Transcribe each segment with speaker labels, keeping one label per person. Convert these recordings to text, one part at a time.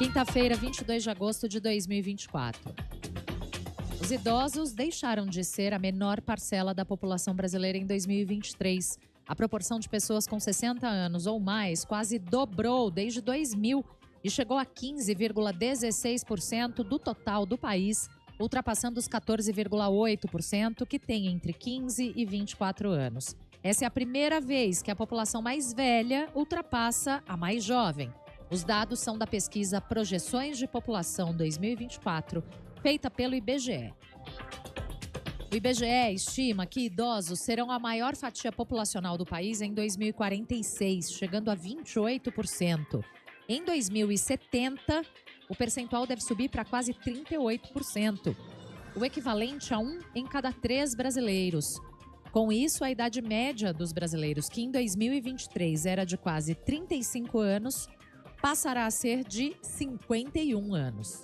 Speaker 1: Quinta-feira, 22 de agosto de 2024. Os idosos deixaram de ser a menor parcela da população brasileira em 2023. A proporção de pessoas com 60 anos ou mais quase dobrou desde 2000 e chegou a 15,16% do total do país, ultrapassando os 14,8% que tem entre 15 e 24 anos. Essa é a primeira vez que a população mais velha ultrapassa a mais jovem. Os dados são da pesquisa Projeções de População 2024, feita pelo IBGE. O IBGE estima que idosos serão a maior fatia populacional do país em 2046, chegando a 28%. Em 2070, o percentual deve subir para quase 38%, o equivalente a 1 em cada 3 brasileiros. Com isso, a idade média dos brasileiros, que em 2023 era de quase 35 anos, passará a ser de 51 anos.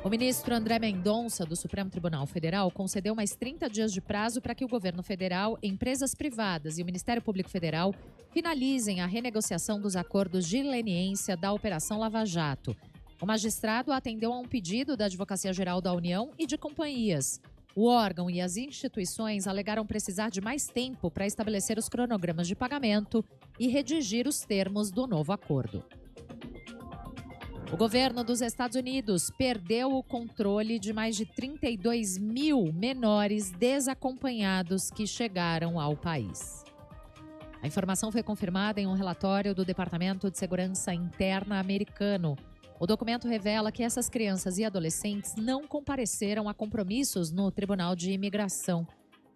Speaker 1: O ministro André Mendonça, do Supremo Tribunal Federal, concedeu mais 30 dias de prazo para que o governo federal, empresas privadas e o Ministério Público Federal finalizem a renegociação dos acordos de leniência da Operação Lava Jato. O magistrado atendeu a um pedido da Advocacia Geral da União e de companhias. O órgão e as instituições alegaram precisar de mais tempo para estabelecer os cronogramas de pagamento e redigir os termos do novo acordo. O governo dos Estados Unidos perdeu o controle de mais de 32 mil menores desacompanhados que chegaram ao país. A informação foi confirmada em um relatório do Departamento de Segurança Interna americano. O documento revela que essas crianças e adolescentes não compareceram a compromissos no Tribunal de Imigração.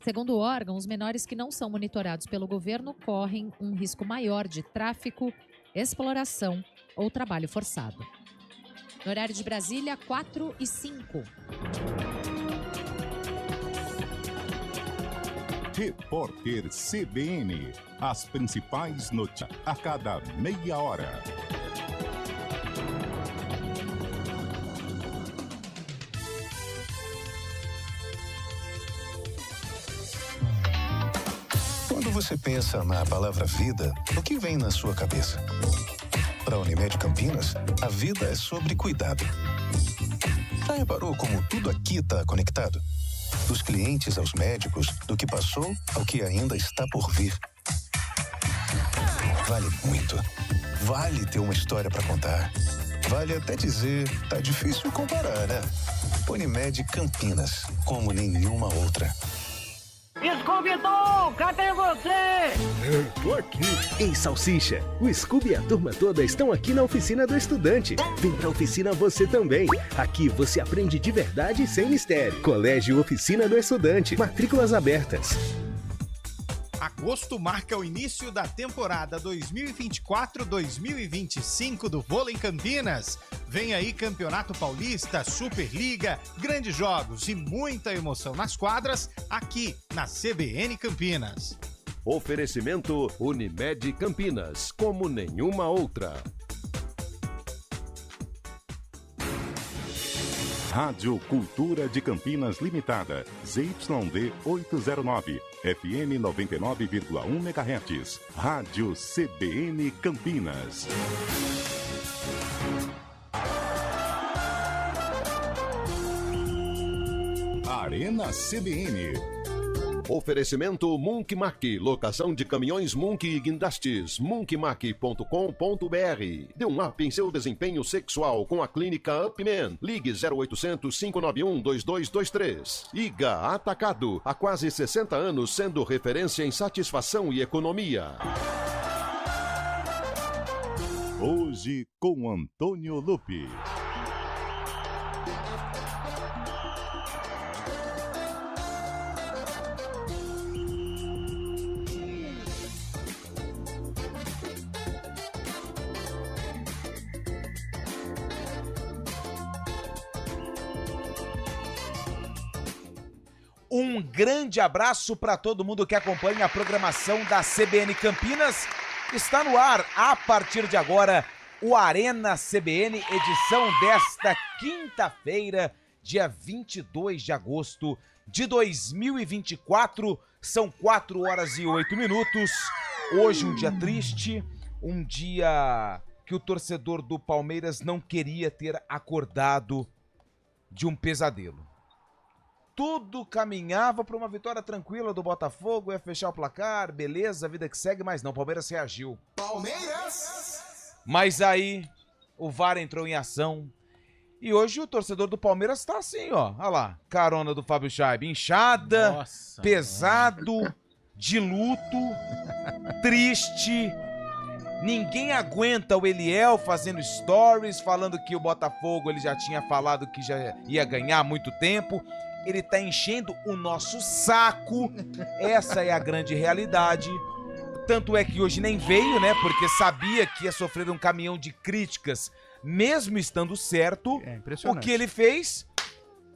Speaker 1: Segundo o órgão, os menores que não são monitorados pelo governo correm um risco maior de tráfico, exploração ou trabalho forçado. No horário de Brasília, 4h05.
Speaker 2: Repórter CBN. As principais notícias a cada meia hora.
Speaker 3: Quando você pensa na palavra vida, o que vem na sua cabeça? Para a Unimed Campinas, a vida é sobre cuidado. Já reparou como tudo aqui está conectado? Dos clientes aos médicos, do que passou ao que ainda está por vir. Vale muito. Vale ter uma história para contar. Vale até dizer, tá difícil comparar, né? Unimed Campinas, como nenhuma outra.
Speaker 4: Scooby-Doo, cadê você?
Speaker 5: Eu tô aqui. Ei, Salsicha, o Scooby e a turma toda estão aqui na Oficina do Estudante. Vem pra oficina você também. Aqui você aprende de verdade e sem mistério. Colégio Oficina do Estudante. Matrículas abertas.
Speaker 6: Agosto marca o início da temporada 2024-2025 do Vôlei Campinas. Vem aí Campeonato Paulista, Superliga, grandes jogos e muita emoção nas quadras aqui na CBN Campinas.
Speaker 7: Oferecimento Unimed Campinas, como nenhuma outra.
Speaker 2: Rádio Cultura de Campinas Limitada, ZYD 809, FM 99,1 MHz. Rádio CBN Campinas. Arena CBN.
Speaker 7: Oferecimento Munkmac, locação de caminhões Munk e guindastes, munkmac.com.br. Dê um up em seu desempenho sexual com a clínica Upman. Ligue 0800 591 2223. IGA Atacado, há quase 60 anos sendo referência em satisfação e economia.
Speaker 2: Hoje com Antônio Lupe.
Speaker 8: Um grande abraço para todo mundo que acompanha a programação da CBN Campinas. Está no ar, a partir de agora, o Arena CBN, edição desta quinta-feira, dia 22 de agosto de 2024. São 4 horas e 8 minutos. Hoje um dia triste, um dia que o torcedor do Palmeiras não queria ter acordado de um pesadelo. Tudo caminhava para uma vitória tranquila do Botafogo, ia fechar o placar, beleza, a vida que segue, mas não, o Palmeiras reagiu. Palmeiras! Mas aí, o VAR entrou em ação e hoje o torcedor do Palmeiras tá assim, ó, olha lá, carona do Fábio Schaibe, inchada,
Speaker 4: Nossa,
Speaker 8: pesado, de luto, triste. Ninguém aguenta o Eliel fazendo stories, falando que o Botafogo ele já tinha falado que já ia ganhar há muito tempo. Ele tá enchendo o nosso saco. Essa é a grande realidade. Tanto é que hoje nem veio, né? Porque sabia que ia sofrer um caminhão de críticas, mesmo estando certo.
Speaker 4: É impressionante.
Speaker 8: O que ele fez?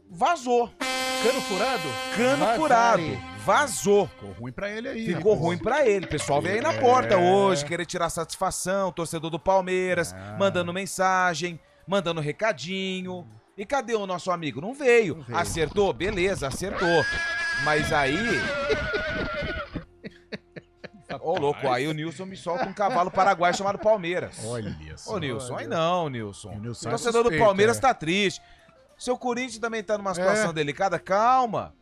Speaker 8: Vazou.
Speaker 4: Cano furado?
Speaker 8: Cano furado. Vazou.
Speaker 4: Ficou ruim pra ele aí.
Speaker 8: Ficou ruim pra ele. O pessoal veio aí na porta hoje, querer tirar satisfação, torcedor do Palmeiras, mandando mensagem, mandando recadinho. E cadê o nosso amigo? Não veio. Acertou? Beleza, acertou. Mas aí... Ô, louco, aí o Nilson me solta um cavalo paraguaio chamado Palmeiras.
Speaker 4: Olha só.
Speaker 8: Ô, Nilson, aí não, Nilson.
Speaker 4: O Nilson
Speaker 8: O torcedor do
Speaker 4: suspeito,
Speaker 8: Palmeiras tá triste. Seu Corinthians também tá numa situação delicada, calma.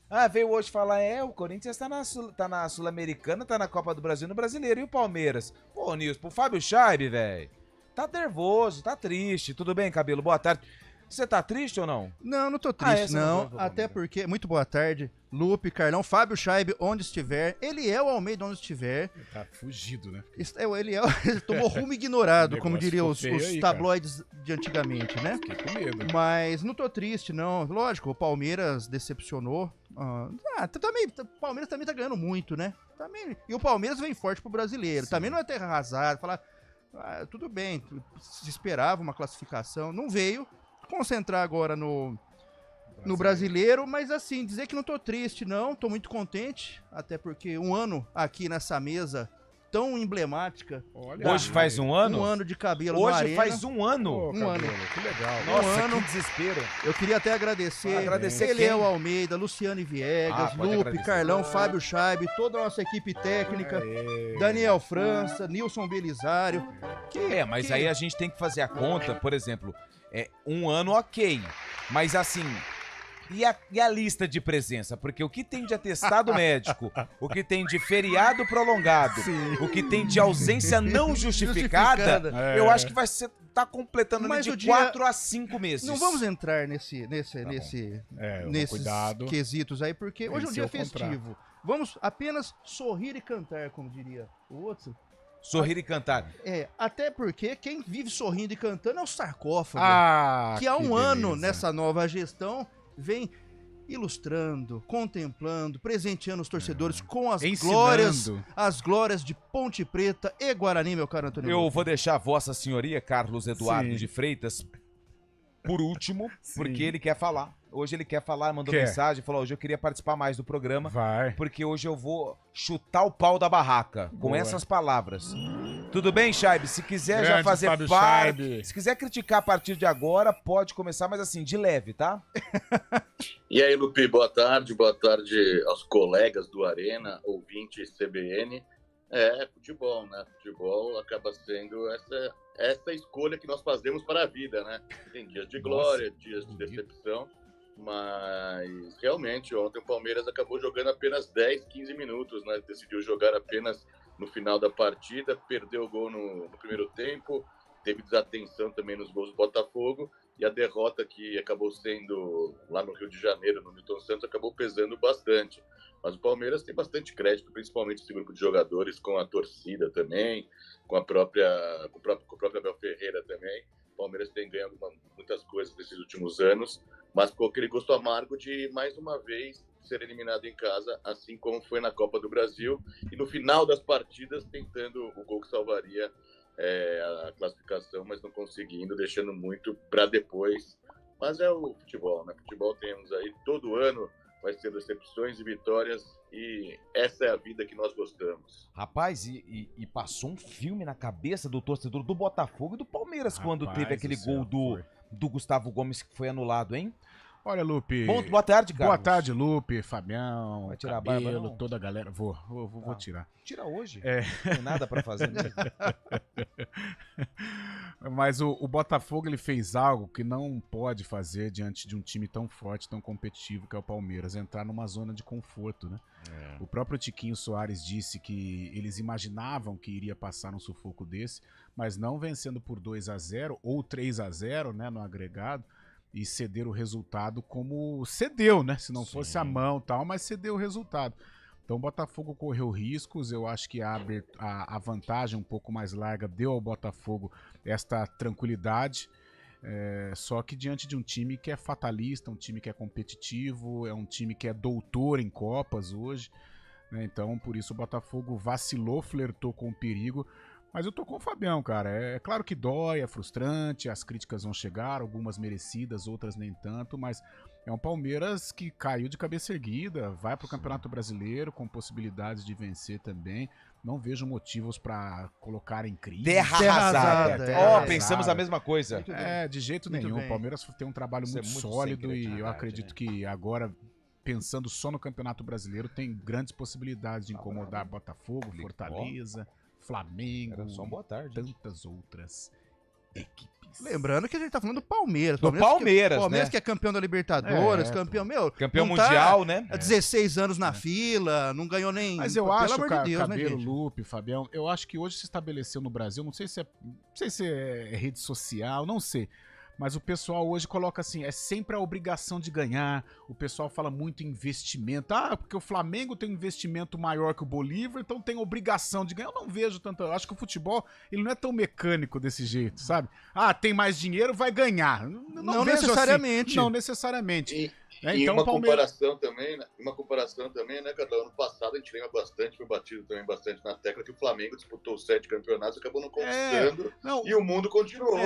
Speaker 8: Ah, veio hoje falar, o Corinthians tá na Sul-Americana, tá na Copa do Brasil, no Brasileiro. E o Palmeiras? Pô, Nilson, pro Fábio Schaibe, velho. Tá nervoso, tá triste. Tudo bem, Cabelo? Boa tarde. Você tá triste ou não?
Speaker 4: Não tô triste,
Speaker 8: não.
Speaker 4: Até porque, muito boa tarde, Lupe, Carlão, Fábio Schaibe, onde estiver. Eliel Almeida, onde estiver.
Speaker 9: Tá fugido, né?
Speaker 4: Ele tomou rumo ignorado, como diriam os
Speaker 9: aí,
Speaker 4: tabloides de antigamente, né?
Speaker 9: Fiquei com medo.
Speaker 4: Mas não tô triste, não. Lógico, o Palmeiras decepcionou. O Palmeiras também tá ganhando muito, né? E o Palmeiras vem forte pro brasileiro. Também não é terra arrasada. Falar, tudo bem, se esperava uma classificação. Não veio. Concentrar agora no brasileiro, mas assim, dizer que não tô triste, não. Tô muito contente. Até porque um ano aqui nessa mesa tão emblemática.
Speaker 9: Olha,
Speaker 8: hoje faz um ano?
Speaker 4: Um ano de cabelo
Speaker 8: hoje
Speaker 4: na arena.
Speaker 8: Faz um ano?
Speaker 4: Um ano.
Speaker 9: Que legal.
Speaker 8: Nossa, que desespero.
Speaker 4: Eu queria até agradecer Eliel Almeida, Luciane Viegas, Lupe, Carlão, Fábio Schaibe, toda a nossa equipe técnica, Daniel França, Nilson Belisário.
Speaker 8: Mas aí a gente tem que fazer a conta, por exemplo, um ano ok, mas assim... E a lista de presença? Porque o que tem de atestado médico, o que tem de feriado prolongado, o que tem de ausência não justificada, eu acho que vai ser, tá completando de 4 a 5 meses.
Speaker 4: Não vamos entrar nesses
Speaker 9: cuidado.
Speaker 4: quesitos aí, porque hoje é um dia festivo. Vamos apenas sorrir e cantar, como diria o outro.
Speaker 8: Sorrir e cantar.
Speaker 4: Até porque quem vive sorrindo e cantando é o Sarcófago.
Speaker 9: Que
Speaker 4: há um ano nessa nova gestão vem ilustrando, contemplando, presenteando os torcedores com as glórias de Ponte Preta e Guarani, meu caro Antônio.
Speaker 8: Eu vou deixar Vossa Senhoria, Carlos Eduardo de Freitas, por último, porque ele quer falar. Hoje ele quer falar, mandou mensagem, falou, hoje eu queria participar mais do programa, porque hoje eu vou chutar o pau da barraca, com essas palavras. Tudo bem, Schaibe? Se quiser já fazer parte, se quiser criticar a partir de agora, pode começar, mas assim, de leve, tá?
Speaker 10: E aí, Lupe, boa tarde aos colegas do Arena, ouvintes CBN. Futebol, né? Futebol acaba sendo essa escolha que nós fazemos para a vida, né? Tem dias de glória, dias de decepção. Mas realmente ontem o Palmeiras acabou jogando apenas 10, 15 minutos, né? Decidiu jogar apenas no final da partida, perdeu o gol no primeiro tempo, teve desatenção também nos gols do Botafogo e a derrota que acabou sendo lá no Rio de Janeiro, no Newton Santos, acabou pesando bastante. Mas o Palmeiras tem bastante crédito, principalmente esse grupo de jogadores, com a torcida também, com o próprio Abel Ferreira também. O Palmeiras tem ganho muitas coisas nesses últimos anos, mas com aquele gosto amargo de, mais uma vez, ser eliminado em casa, assim como foi na Copa do Brasil, e no final das partidas tentando o gol que salvaria a classificação, mas não conseguindo, deixando muito para depois. Mas é o futebol, né? Futebol temos aí todo ano, vai ser decepções e vitórias, e essa é a vida que nós gostamos.
Speaker 8: Rapaz, e passou um filme na cabeça do torcedor do Botafogo e do Palmeiras quando teve aquele gol do Gustavo Gomes que foi anulado, hein?
Speaker 9: Olha, Lupe.
Speaker 8: Boa tarde, Carlos.
Speaker 9: Boa tarde, Lupe, Fabião,
Speaker 8: Vai tirar
Speaker 9: Cabelo,
Speaker 8: a barba, não?
Speaker 9: toda a galera. Vou tirar.
Speaker 8: Tira hoje.
Speaker 9: É.
Speaker 8: Não tem nada pra fazer mesmo.
Speaker 9: Mas o Botafogo, ele fez algo que não pode fazer diante de um time tão forte, tão competitivo que é o Palmeiras, entrar numa zona de conforto, né? O próprio Tiquinho Soares disse que eles imaginavam que iria passar um sufoco desse, mas não vencendo por 2-0 ou 3-0, né, no agregado, e ceder o resultado como cedeu, né? Se não fosse a mão e tal, mas cedeu o resultado. Então o Botafogo correu riscos, eu acho que a vantagem um pouco mais larga deu ao Botafogo esta tranquilidade, só que diante de um time que é fatalista, um time que é competitivo, é um time que é doutor em Copas hoje, né? Então por isso o Botafogo vacilou, flertou com o perigo, mas eu tô com o Fabião, cara, é claro que dói, é frustrante, as críticas vão chegar, algumas merecidas, outras nem tanto, mas é um Palmeiras que caiu de cabeça erguida, vai pro Campeonato Brasileiro com possibilidades de vencer também. Não vejo motivos pra colocar em crise.
Speaker 8: Terra arrasada. Pensamos a mesma coisa.
Speaker 9: De jeito nenhum. O Palmeiras tem um trabalho muito sólido e eu acredito que agora, pensando só no Campeonato Brasileiro, tem grandes possibilidades de incomodar Botafogo, Fortaleza, Flamengo,
Speaker 8: só boa tarde.
Speaker 9: Tantas outras equipes.
Speaker 4: Lembrando que a gente tá falando do Palmeiras.
Speaker 8: Palmeiras,
Speaker 4: que é campeão da Libertadores, campeão
Speaker 8: mundial, né?
Speaker 4: Há 16 anos na fila, não ganhou nem...
Speaker 9: Mas eu acho,
Speaker 4: Deus,
Speaker 9: Cabelo,
Speaker 4: né,
Speaker 9: Lupe, Fabião, eu acho que hoje se estabeleceu no Brasil, não sei se é rede social, não sei, mas o pessoal hoje coloca assim, é sempre a obrigação de ganhar, o pessoal fala muito em investimento, porque o Flamengo tem um investimento maior que o Bolívar, então tem obrigação de ganhar. Eu não vejo tanto, eu acho que o futebol, ele não é tão mecânico desse jeito, sabe? Tem mais dinheiro, vai ganhar. Não
Speaker 4: necessariamente.
Speaker 9: Assim. Não necessariamente.
Speaker 10: E
Speaker 9: então,
Speaker 10: uma comparação também, né, cada ano passado a gente lembra bastante, foi batido também bastante na tecla que o Flamengo disputou 7 campeonatos, acabou não conquistando, e o mundo continuou.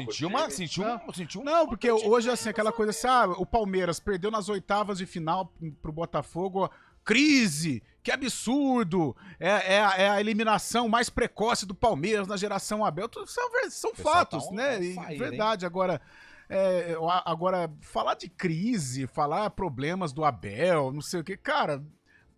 Speaker 8: Sentiu
Speaker 9: Não, porque hoje, assim, aquela coisa assim, o Palmeiras perdeu nas oitavas de final pro Botafogo, crise, que absurdo, é a eliminação mais precoce do Palmeiras na geração Abel, tudo são fatos, né? Verdade, agora... Agora, falar de crise, falar problemas do Abel, não sei o que, cara,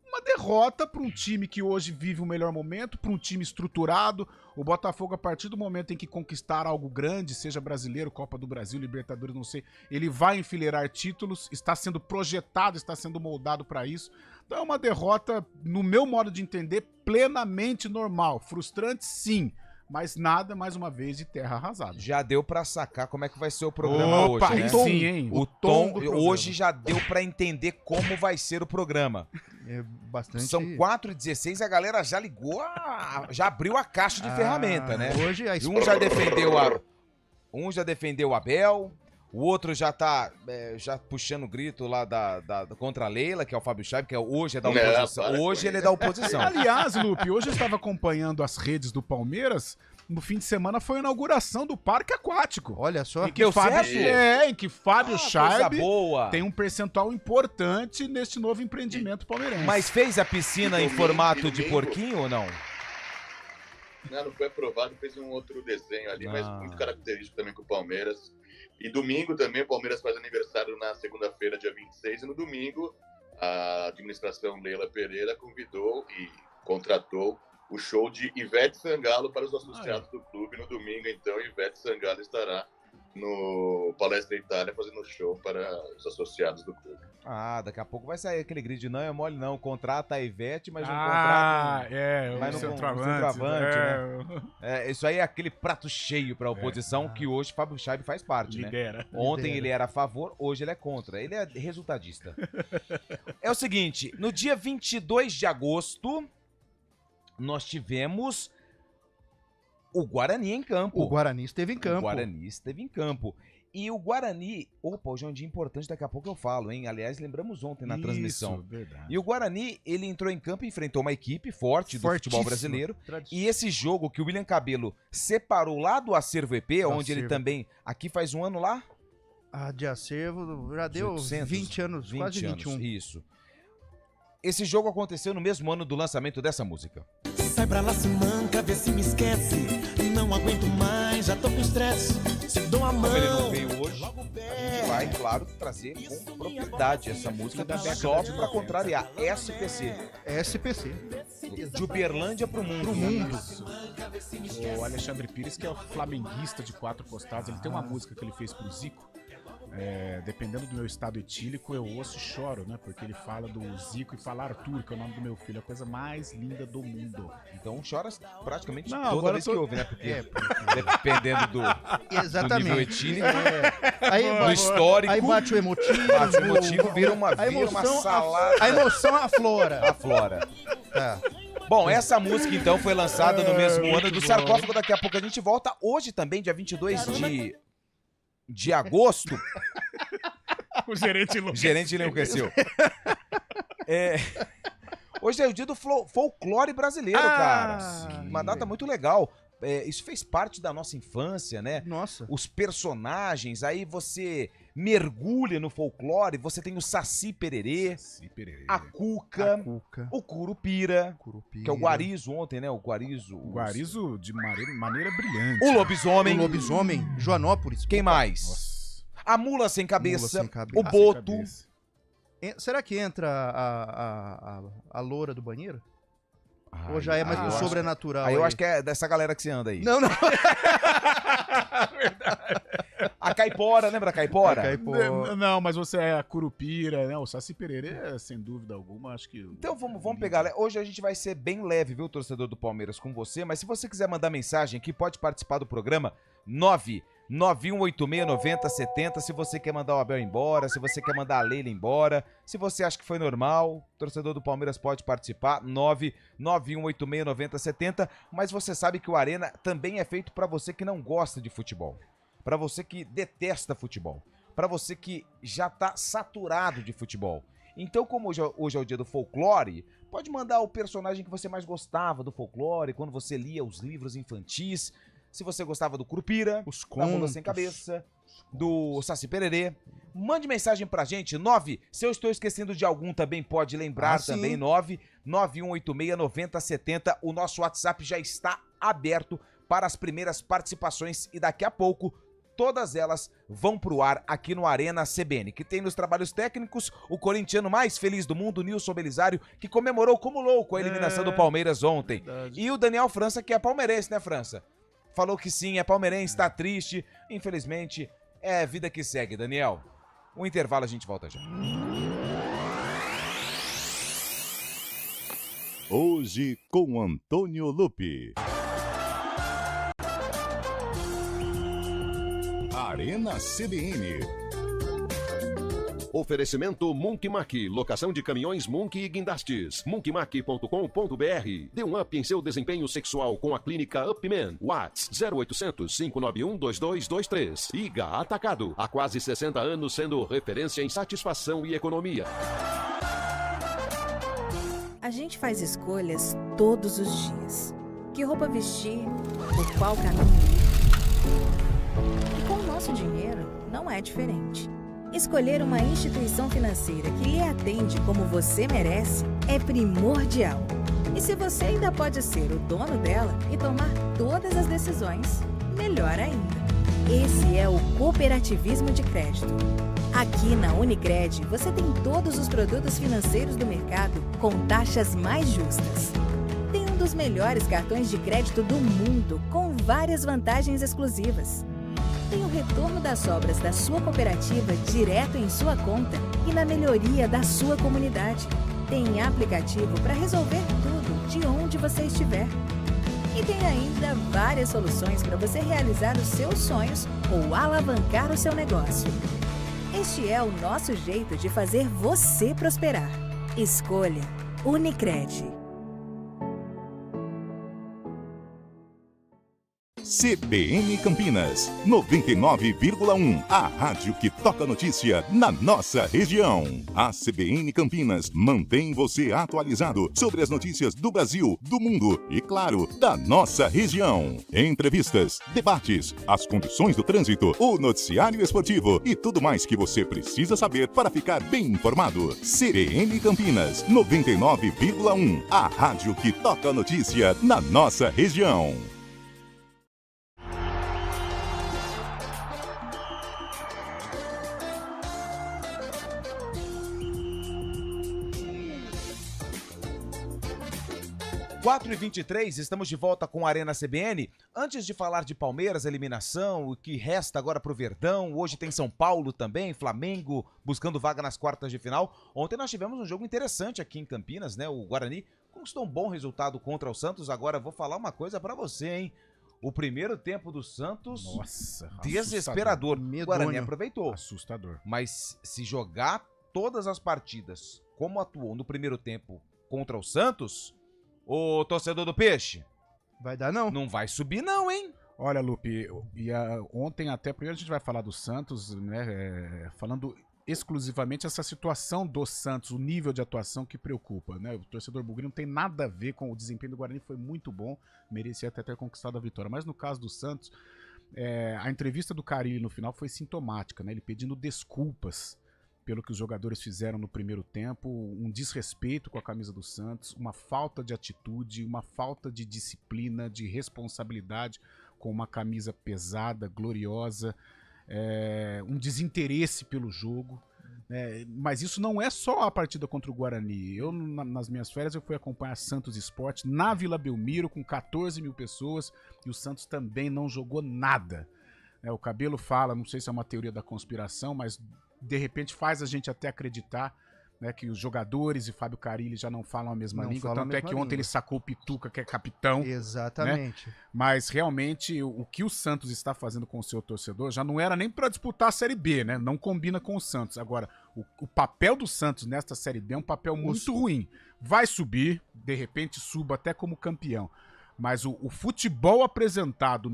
Speaker 9: uma derrota para um time que hoje vive o melhor momento, para um time estruturado. O Botafogo, a partir do momento em que conquistar algo grande, seja brasileiro, Copa do Brasil, Libertadores, não sei, ele vai enfileirar títulos, está sendo projetado, está sendo moldado para isso. Então é uma derrota, no meu modo de entender, plenamente normal. Frustrante, sim. Mas nada, mais uma vez, de terra arrasada.
Speaker 8: Já deu pra sacar como é que vai ser o programa hoje, né?
Speaker 9: Sim, hein?
Speaker 8: O tom hoje já deu pra entender como vai ser o programa. São 4h16 e a galera já ligou, já abriu a caixa de ferramenta, né?
Speaker 4: Hoje
Speaker 8: Um já defendeu o Abel, o outro já tá já puxando o grito lá contra a Leila, que é o Fábio Chaib, que hoje é da oposição. Hoje ele é da oposição.
Speaker 9: Aliás, Lupe, hoje eu estava acompanhando as redes do Palmeiras. No fim de semana foi a inauguração do Parque Aquático.
Speaker 4: Olha só.
Speaker 9: Em que Fábio Chaib tem um percentual importante neste novo empreendimento palmeirense.
Speaker 8: Mas fez a piscina em formato de porquinho ou não?
Speaker 10: Não foi aprovado, fez um outro desenho ali, mas muito característico também com o Palmeiras. E domingo também, o Palmeiras faz aniversário na segunda-feira, dia 26, e no domingo a administração Leila Pereira convidou e contratou o show de Ivete Sangalo para os associados do clube. No domingo, então, Ivete Sangalo estará no Palestra Itália fazendo show para os associados do clube.
Speaker 8: Daqui a pouco vai sair aquele grid, não é mole não, contrata a Ivete, mas não contrata
Speaker 9: o centroavante,
Speaker 8: né? Isso aí é aquele prato cheio para a oposição que hoje Fábio Chaib faz parte,
Speaker 9: lidera,
Speaker 8: né? Ontem ele era a favor, hoje ele é contra, ele é resultadista. É o seguinte, no dia 22 de agosto, nós tivemos o Guarani em campo.
Speaker 4: O Guarani esteve em
Speaker 8: campo. E o Guarani... hoje é um dia importante, daqui a pouco eu falo, hein? Aliás, lembramos ontem na transmissão.
Speaker 9: Verdade.
Speaker 8: E o Guarani, ele entrou em campo e enfrentou uma equipe forte do futebol brasileiro. E esse jogo que o William Cabelo separou lá do Acervo EP, onde ele também... Aqui faz um ano lá?
Speaker 4: De acervo, já deu 20 anos, quase 21.
Speaker 8: Isso. Esse jogo aconteceu no mesmo ano do lançamento dessa música.
Speaker 11: Sai pra lá, se manca, vê se me esquece. Não aguento mais, já tô com estresse. Se dou a mão.
Speaker 8: Como ele não veio hoje, a gente vai, claro, trazer com propriedade essa música só pra contrariar. SPC.
Speaker 4: SPC.
Speaker 8: De Uberlândia pro mundo.
Speaker 9: O Alexandre Pires, que é o flamenguista de 4 costados, ele tem uma música que ele fez pro Zico. Dependendo do meu estado etílico, eu ouço e choro, né? Porque ele fala do Zico e fala Arthur, que é o nome do meu filho, a coisa mais linda do mundo.
Speaker 8: Então chora praticamente
Speaker 9: Não,
Speaker 8: toda
Speaker 9: agora
Speaker 8: vez
Speaker 9: eu tô-
Speaker 8: que ouve, né? Porque dependendo do
Speaker 4: Exatamente.
Speaker 8: nível etílico,
Speaker 4: Aí
Speaker 8: do
Speaker 4: bate-
Speaker 8: histórico,
Speaker 4: Aí bate o emotivo.
Speaker 8: bate o emotivo, vira uma
Speaker 4: emoção,
Speaker 8: salada.
Speaker 4: A emoção aflora.
Speaker 8: Aflora.
Speaker 4: Tá.
Speaker 8: Bom, essa música então foi lançada no mesmo ano do Sarcófago. Daqui a pouco a gente volta. Hoje também, dia 22 de agosto.
Speaker 9: O gerente
Speaker 8: O gerente enlouqueceu. Hoje é o dia do folclore brasileiro, cara. Uma data muito legal. Isso fez parte da nossa infância, né?
Speaker 4: Nossa.
Speaker 8: Os personagens, aí você mergulha no folclore, você tem o Saci Pererê, a Cuca, o Curupira, que é o Guarizo ontem, né? O Guarizo.
Speaker 9: O Guarizo de maneira brilhante.
Speaker 8: O Lobisomem.
Speaker 4: O Lobisomem, Joanópolis.
Speaker 8: Quem mais? A Mula Sem Cabeça,
Speaker 4: Mula Sem Cabeça.
Speaker 8: o Boto.
Speaker 4: Será que entra a loura do banheiro? Ou já é mais pro sobrenatural?
Speaker 8: Aí eu acho que é dessa galera que você anda aí.
Speaker 4: Não.
Speaker 8: A Caipora, lembra a Caipora?
Speaker 9: Não, mas você é a Curupira, né? O Saci Pererê, sem dúvida alguma, acho que...
Speaker 8: Então vamos pegar. Hoje a gente vai ser bem leve, viu, torcedor do Palmeiras, com você. Mas se você quiser mandar mensagem aqui, pode participar do programa 991869070. Se você quer mandar o Abel embora, se você quer mandar a Leila embora, se você acha que foi normal, torcedor do Palmeiras pode participar, 991869070. Mas você sabe que o Arena também é feito para você que não gosta de futebol, para você que detesta futebol, para você que já tá saturado de futebol. Então, como hoje é o dia do folclore, pode mandar o personagem que você mais gostava do folclore, quando você lia os livros infantis. Se você gostava do Curupira, da Mula Sem Cabeça, do Saci Pererê, mande mensagem pra gente, se eu estou esquecendo de algum também pode lembrar também, 991869070. O nosso WhatsApp já está aberto para as primeiras participações e daqui a pouco todas elas vão pro ar aqui no Arena CBN, que tem nos trabalhos técnicos o corintiano mais feliz do mundo, Nilson Belisário, que comemorou como louco a eliminação do Palmeiras ontem. Verdade. E o Daniel França, que é palmeirense, né, França? Falou que sim, é palmeirense, tá triste. Infelizmente, é a vida que segue, Daniel. Um intervalo, a gente volta já.
Speaker 2: Hoje com Antônio Lupi. Arena CBN.
Speaker 7: Oferecimento Munk Mack, locação de caminhões Munk e guindastes. Munkmack.com.br. Dê um up em seu desempenho sexual com a clínica Upman. Whats 0800-591-2223. IGA Atacado. Há quase 60 anos sendo referência em satisfação e economia.
Speaker 12: A gente faz escolhas todos os dias. Que roupa vestir, por qual caminho ir. E com o nosso dinheiro, não é diferente. Escolher uma instituição financeira que lhe atende como você merece é primordial. E se você ainda pode ser o dono dela e tomar todas as decisões, melhor ainda. Esse é o cooperativismo de crédito. Aqui na Unicred, você tem todos os produtos financeiros do mercado com taxas mais justas. Tem um dos melhores cartões de crédito do mundo, com várias vantagens exclusivas. Tem o retorno das sobras da sua cooperativa direto em sua conta e na melhoria da sua comunidade. Tem aplicativo para resolver tudo de onde você estiver. E tem ainda várias soluções para você realizar os seus sonhos ou alavancar o seu negócio. Este é o nosso jeito de fazer você prosperar. Escolha Unicred.
Speaker 2: CBN Campinas, 99,1. A rádio que toca notícia na nossa região. A CBN Campinas mantém você atualizado sobre as notícias do Brasil, do mundo e, claro, da nossa região. Entrevistas, debates, as condições do trânsito, o noticiário esportivo e tudo mais que você precisa saber para ficar bem informado. CBN Campinas, 99,1. A rádio que toca notícia na nossa região.
Speaker 8: 4h23, estamos de volta com a Arena CBN. Antes de falar de Palmeiras, eliminação, o que resta agora pro Verdão, hoje tem São Paulo também, Flamengo buscando vaga nas quartas de final. Ontem nós tivemos um jogo interessante aqui em Campinas, né? O Guarani conquistou um bom resultado contra o Santos. Agora vou falar uma coisa pra você, hein? O primeiro tempo do Santos,
Speaker 9: Nossa,
Speaker 8: desesperador. O Guarani aproveitou.
Speaker 9: Assustador.
Speaker 8: Mas se jogar todas as partidas como atuou no primeiro tempo contra o Santos, ô torcedor do Peixe,
Speaker 4: vai dar não?
Speaker 8: Não vai subir não, hein?
Speaker 9: Olha, Lupe, ontem até, primeiro a gente vai falar do Santos, né, falando exclusivamente essa situação do Santos, o nível de atuação que preocupa, né? O torcedor bugrino não tem nada a ver com o desempenho do Guarani, foi muito bom, merecia até ter conquistado a vitória. Mas no caso do Santos, a entrevista do Carille no final foi sintomática, né? Ele pedindo desculpas pelo que os jogadores fizeram no primeiro tempo, um desrespeito com a camisa do Santos, uma falta de atitude, uma falta de disciplina, de responsabilidade com uma camisa pesada, gloriosa, um desinteresse pelo jogo. Mas isso não é só a partida contra o Guarani. Eu, nas minhas férias, eu fui acompanhar Santos Sport na Vila Belmiro com 14 mil pessoas e o Santos também não jogou nada. O Cabelo fala, não sei se é uma teoria da conspiração, mas de repente faz a gente até acreditar, né, que os jogadores e Fábio Carille já não falam a mesma língua, tanto é que ontem ele sacou o Pituca, que é capitão.
Speaker 4: Exatamente.
Speaker 9: Né? Mas realmente o que o Santos está fazendo com o seu torcedor já não era nem para disputar a Série B, né? Não combina com o Santos. Agora, o papel do Santos nesta Série B é um papel muito ruim. Vai subir, de repente suba até como campeão. Mas o futebol apresentado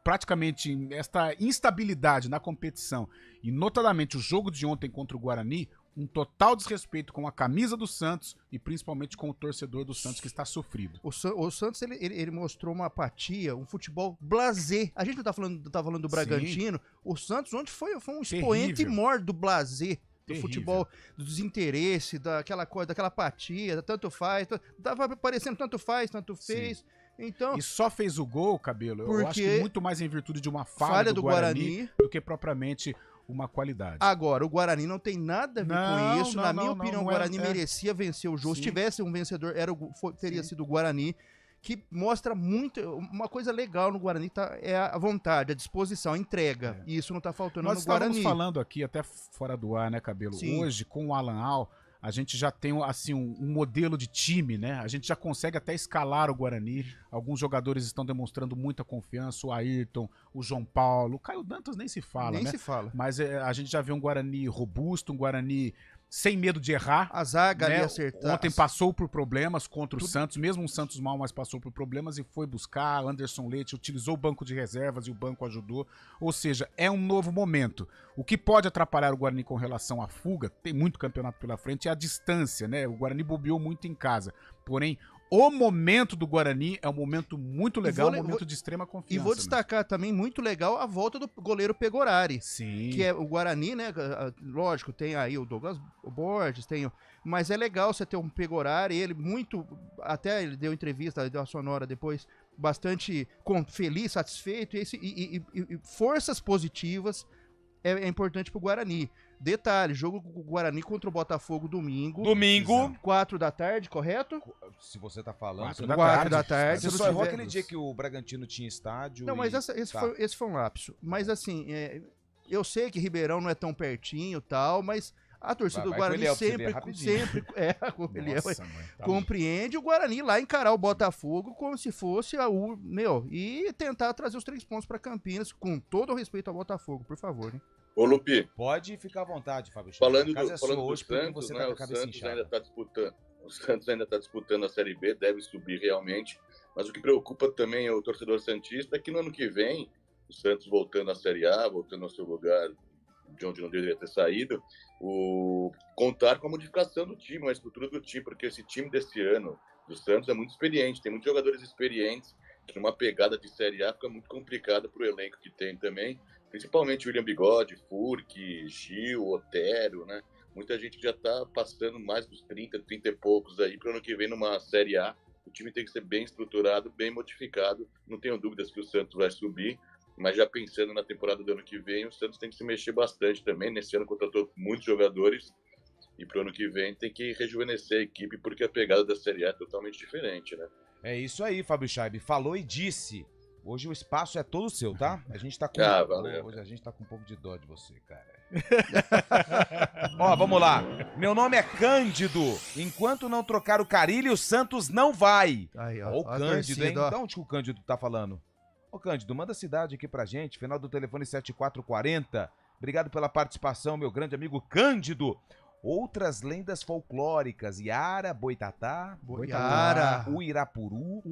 Speaker 9: praticamente esta instabilidade na competição e notadamente o jogo de ontem contra o Guarani, um total desrespeito com a camisa do Santos e principalmente com o torcedor do Santos que está sofrido.
Speaker 4: O Santos ele mostrou uma apatia, um futebol blasé. A gente não tá falando do Bragantino. Sim. O Santos ontem foi um expoente maior do blasé. Do futebol, do desinteresse, daquela coisa, daquela apatia, tanto faz, tava parecendo tanto faz, tanto fez. Sim. Então,
Speaker 9: e só fez o gol, Cabelo, eu acho que muito mais em virtude de uma falha do Guarani do que propriamente uma qualidade.
Speaker 4: Agora, o Guarani não tem nada a ver com isso. Na minha opinião, o Guarani merecia vencer o jogo. Sim. Se tivesse um vencedor, teria sido o Guarani, que mostra muito. Uma coisa legal no Guarani é a vontade, a disposição, a entrega. E isso não tá faltando no Guarani.
Speaker 9: Nós estávamos falando aqui, até fora do ar, né, Cabelo? Sim. Hoje, com o Alan Al, a gente já tem assim, um modelo de time, né? A gente já consegue até escalar o Guarani. Alguns jogadores estão demonstrando muita confiança, o Ayrton, o João Paulo, o Caio Dantas nem se fala, né?
Speaker 4: Nem se fala.
Speaker 9: Mas a gente já vê um Guarani robusto, um Guarani sem medo de errar.
Speaker 4: A zaga ali acertar.
Speaker 9: Ontem passou por problemas contra o Santos, mesmo um Santos mal, mas passou por problemas e foi buscar. Anderson Leite utilizou o banco de reservas e o banco ajudou. Ou seja, é um novo momento. O que pode atrapalhar o Guarani com relação à fuga, tem muito campeonato pela frente, é a distância, né? O Guarani bobeou muito em casa. Porém, o momento do Guarani é um momento muito legal, um momento de extrema confiança.
Speaker 4: E vou destacar também muito legal a volta do goleiro Pegorari.
Speaker 9: Sim.
Speaker 4: Que é o Guarani, né? Lógico, tem aí o Douglas Borges, mas é legal você ter um Pegorari, ele até ele deu entrevista, deu a sonora depois, bastante feliz, satisfeito, e forças positivas é importante pro Guarani. Detalhe, jogo com o Guarani contra o Botafogo domingo. 4 da tarde, correto?
Speaker 8: Se você tá falando.
Speaker 4: 4 da tarde.
Speaker 8: Você só errou aquele dia que o Bragantino tinha estádio.
Speaker 4: Não, mas esse foi um lapso. Mas assim, eu sei que Ribeirão não é tão pertinho e tal, mas a torcida do Guarani sempre compreende o Guarani lá encarar o Botafogo como se fosse e tentar trazer os 3 pontos para Campinas, com todo o respeito ao Botafogo, por favor, hein?
Speaker 10: Ô, Lupi.
Speaker 8: Pode ficar à vontade, Fábio.
Speaker 10: Falando do Santos, né, o Santos ainda tá disputando a Série B, deve subir realmente, mas o que preocupa também o torcedor santista é que no ano que vem, o Santos voltando à Série A, voltando ao seu lugar de onde não deveria ter saído, contar com a modificação do time, a estrutura do time, porque esse time desse ano do Santos é muito experiente, tem muitos jogadores experientes, que uma pegada de Série A fica muito complicada pro elenco que tem também, principalmente William Bigode, Furque, Gil, Otero, né? Muita gente já tá passando mais dos 30 e poucos aí para o ano que vem numa Série A. O time tem que ser bem estruturado, bem modificado. Não tenho dúvidas que o Santos vai subir, mas já pensando na temporada do ano que vem, o Santos tem que se mexer bastante também. Nesse ano contratou muitos jogadores e para o ano que vem tem que rejuvenescer a equipe, porque a pegada da Série A é totalmente diferente, né?
Speaker 8: É isso aí, Fábio Scheib. Falou e disse. Hoje o espaço é todo seu, tá? A gente tá com...
Speaker 10: valeu.
Speaker 8: Hoje a gente tá com um pouco de dó de você, cara. Ó, vamos lá. Meu nome é Cândido. Enquanto não trocar o Carille, o Santos não vai.
Speaker 4: Aí, ó.
Speaker 8: Ó o
Speaker 4: Ó a
Speaker 8: Cândido, hein?
Speaker 4: torcida, ó.
Speaker 8: De onde que o Cândido tá falando? Ô, Cândido, manda a cidade aqui pra gente. Final do telefone 7440. Obrigado pela participação, meu grande amigo Cândido. Outras lendas folclóricas. Iara, Boitatá,
Speaker 4: Iara.
Speaker 8: Uirapuru.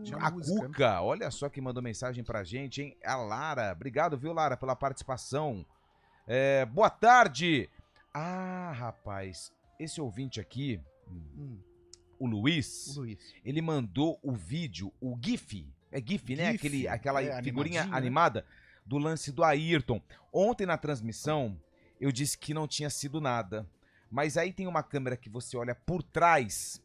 Speaker 9: Tinha
Speaker 8: A
Speaker 9: música, né?
Speaker 8: Cuca, olha só que mandou mensagem pra gente, hein? A Lara, obrigado, viu, Lara, pela participação. Boa tarde. Ah, rapaz, esse ouvinte aqui, o Luiz, ele mandou o vídeo, o GIF, é GIF, né? Aquela figurinha animada do lance do Ayrton. Ontem na transmissão, eu disse que não tinha sido nada, mas aí tem uma câmera que você olha por trás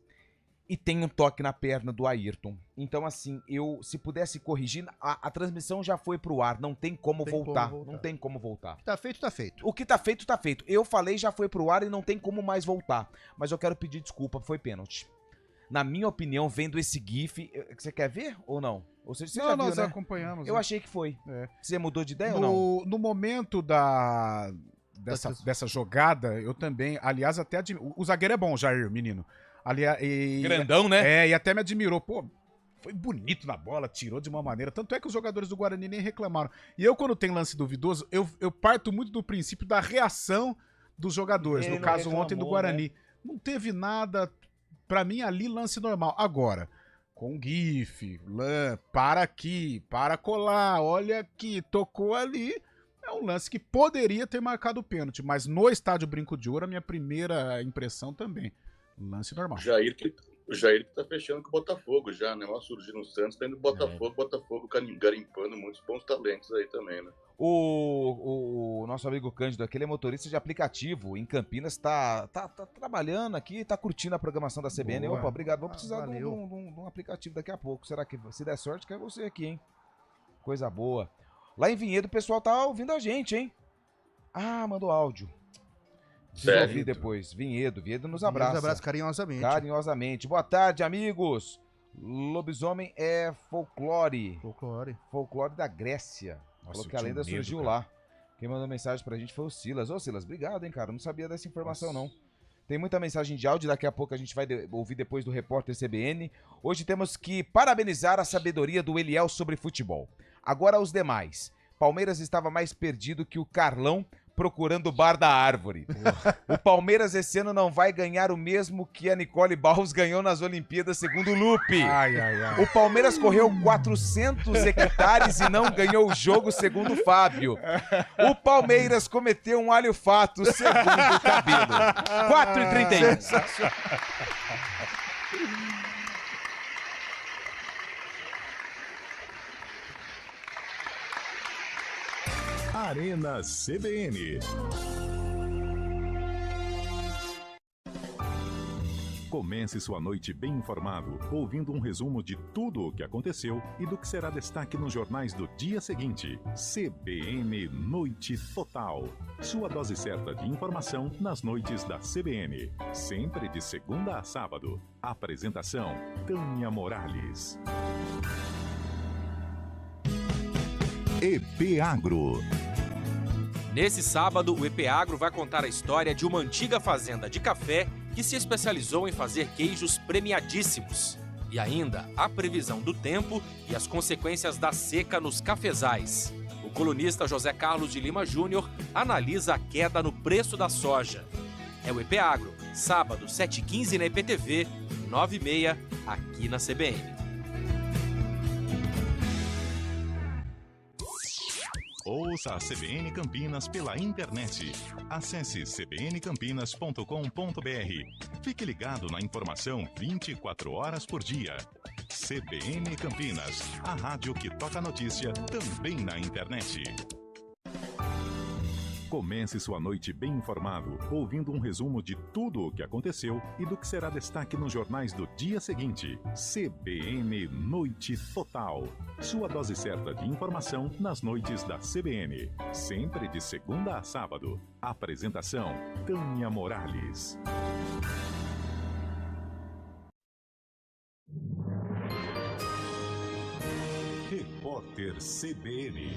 Speaker 8: e tem um toque na perna do Ayrton. Então, assim, se pudesse corrigir, a transmissão já foi pro ar, não tem como voltar. Não tem como voltar.
Speaker 4: O que tá feito, tá feito.
Speaker 8: O que tá feito, tá feito. Eu falei, já foi pro ar e não tem como mais voltar. Mas eu quero pedir desculpa, foi pênalti. Na minha opinião, vendo esse GIF, você quer ver ou não? Ou seja, você já viu,
Speaker 9: nós
Speaker 8: né?
Speaker 9: acompanhamos.
Speaker 8: Eu
Speaker 9: né?
Speaker 8: achei que foi.
Speaker 9: É.
Speaker 8: Você mudou de ideia ou não?
Speaker 9: No momento dessa jogada, eu também, aliás, até admiro. O zagueiro é bom, Jair, menino. Aliás,
Speaker 8: Grandão, né?
Speaker 9: E até me admirou. Pô, foi bonito na bola, tirou de uma maneira. Tanto é que os jogadores do Guarani nem reclamaram. E eu, quando tem lance duvidoso, eu parto muito do princípio da reação dos jogadores.
Speaker 8: Ele
Speaker 9: No caso,
Speaker 8: reclamou,
Speaker 9: ontem do Guarani. Não teve nada, pra mim, ali, lance normal. Agora, com GIF, para aqui, para colar, olha aqui, tocou ali. É um lance que poderia ter marcado o pênalti, mas no estádio Brinco de Ouro, a minha primeira impressão também. Lance normal.
Speaker 10: O Jair que tá fechando com o Botafogo já, né? Mal surgindo no Santos, tá indo no Botafogo garimpando muitos bons talentos aí também, né?
Speaker 8: O nosso amigo Cândido aqui, ele é motorista de aplicativo em Campinas, tá trabalhando aqui, tá curtindo a programação da CBN.
Speaker 9: Boa.
Speaker 8: Opa, obrigado, vou precisar de
Speaker 4: valeu.
Speaker 8: um aplicativo daqui a pouco. Será que, se der sorte, quer você aqui, hein? Coisa boa. Lá em Vinhedo o pessoal tá ouvindo a gente, hein? Ah, mandou áudio. Preciso ouvir depois. Vinhedo nos abraça.
Speaker 4: Nos abraça carinhosamente.
Speaker 8: Carinhosamente. Boa tarde, amigos. Lobisomem é folclore. Folclore da Grécia.
Speaker 9: Nossa,
Speaker 8: Falou que a lenda surgiu lá. Quem mandou mensagem pra gente foi o Silas. Ô, Silas, obrigado, hein, cara. Não sabia dessa informação, não. Tem muita mensagem de áudio, daqui a pouco a gente vai ouvir depois do repórter CBN. Hoje temos que parabenizar a sabedoria do Eliel sobre futebol. Agora os demais. Palmeiras estava mais perdido que o Carlão procurando o bar da árvore. O Palmeiras esse ano não vai ganhar o mesmo que a Nicole Barros ganhou nas Olimpíadas, segundo o Lupe. O Palmeiras correu 400 hectares e não ganhou o jogo, segundo o Fábio. O Palmeiras cometeu um alho-fato, segundo o Cabelo. 4h31.
Speaker 2: Arena CBN. Comece sua noite bem informado, ouvindo um resumo de tudo o que aconteceu e do que será destaque nos jornais do dia seguinte. CBN Noite Total. Sua dose certa de informação nas noites da CBN. Sempre de segunda a sábado. Apresentação: Tânia Morales. EP Agro.
Speaker 11: Nesse sábado, o EP Agro vai contar a história de uma antiga fazenda de café que se especializou em fazer queijos premiadíssimos. E ainda a previsão do tempo e as consequências da seca nos cafezais. O colunista José Carlos de Lima Júnior analisa a queda no preço da soja. É o EP Agro, sábado, 7h15 na EPTV, 9h30 aqui na CBN.
Speaker 2: Ouça a CBN Campinas pela internet. Acesse cbncampinas.com.br. Fique ligado na informação 24 horas por dia. CBN Campinas, a rádio que toca notícia também na internet. Comece sua noite bem informado, ouvindo um resumo de tudo o que aconteceu e do que será destaque nos jornais do dia seguinte. CBN Noite Total. Sua dose certa de informação nas noites da CBN. Sempre de segunda a sábado. Apresentação: Tânia Morales. Repórter CBN.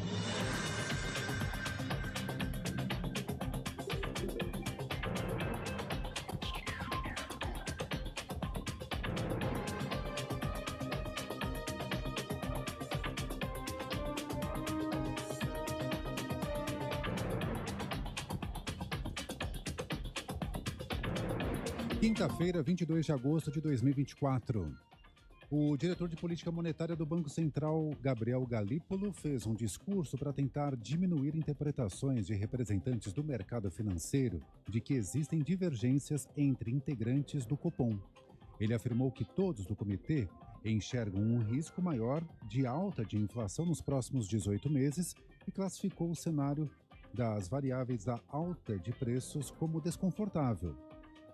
Speaker 13: Quinta-feira, 22 de agosto de 2024. O diretor de política monetária do Banco Central, Gabriel Galípolo, fez um discurso para tentar diminuir interpretações de representantes do mercado financeiro de que existem divergências entre integrantes do Copom. Ele afirmou que todos do comitê enxergam um risco maior de alta de inflação nos próximos 18 meses e classificou o cenário das variáveis da alta de preços como desconfortável.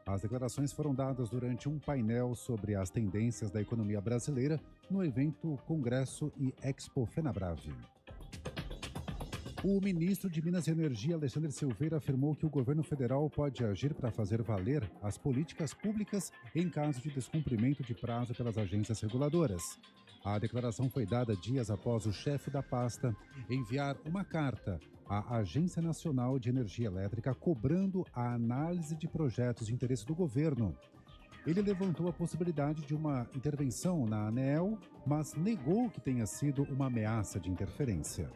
Speaker 13: As declarações foram dadas durante um painel sobre as tendências da economia brasileira no evento Congresso e Expo Fenabrave. O ministro de Minas e Energia, Alexandre Silveira, afirmou que o governo federal pode agir para fazer valer as políticas públicas em caso de descumprimento de prazo pelas agências reguladoras. A declaração foi dada dias após o chefe da pasta enviar uma carta à Agência Nacional de Energia Elétrica cobrando a análise de projetos de interesse do governo. Ele levantou a possibilidade de uma intervenção na ANEEL, mas negou que tenha sido uma ameaça de interferência.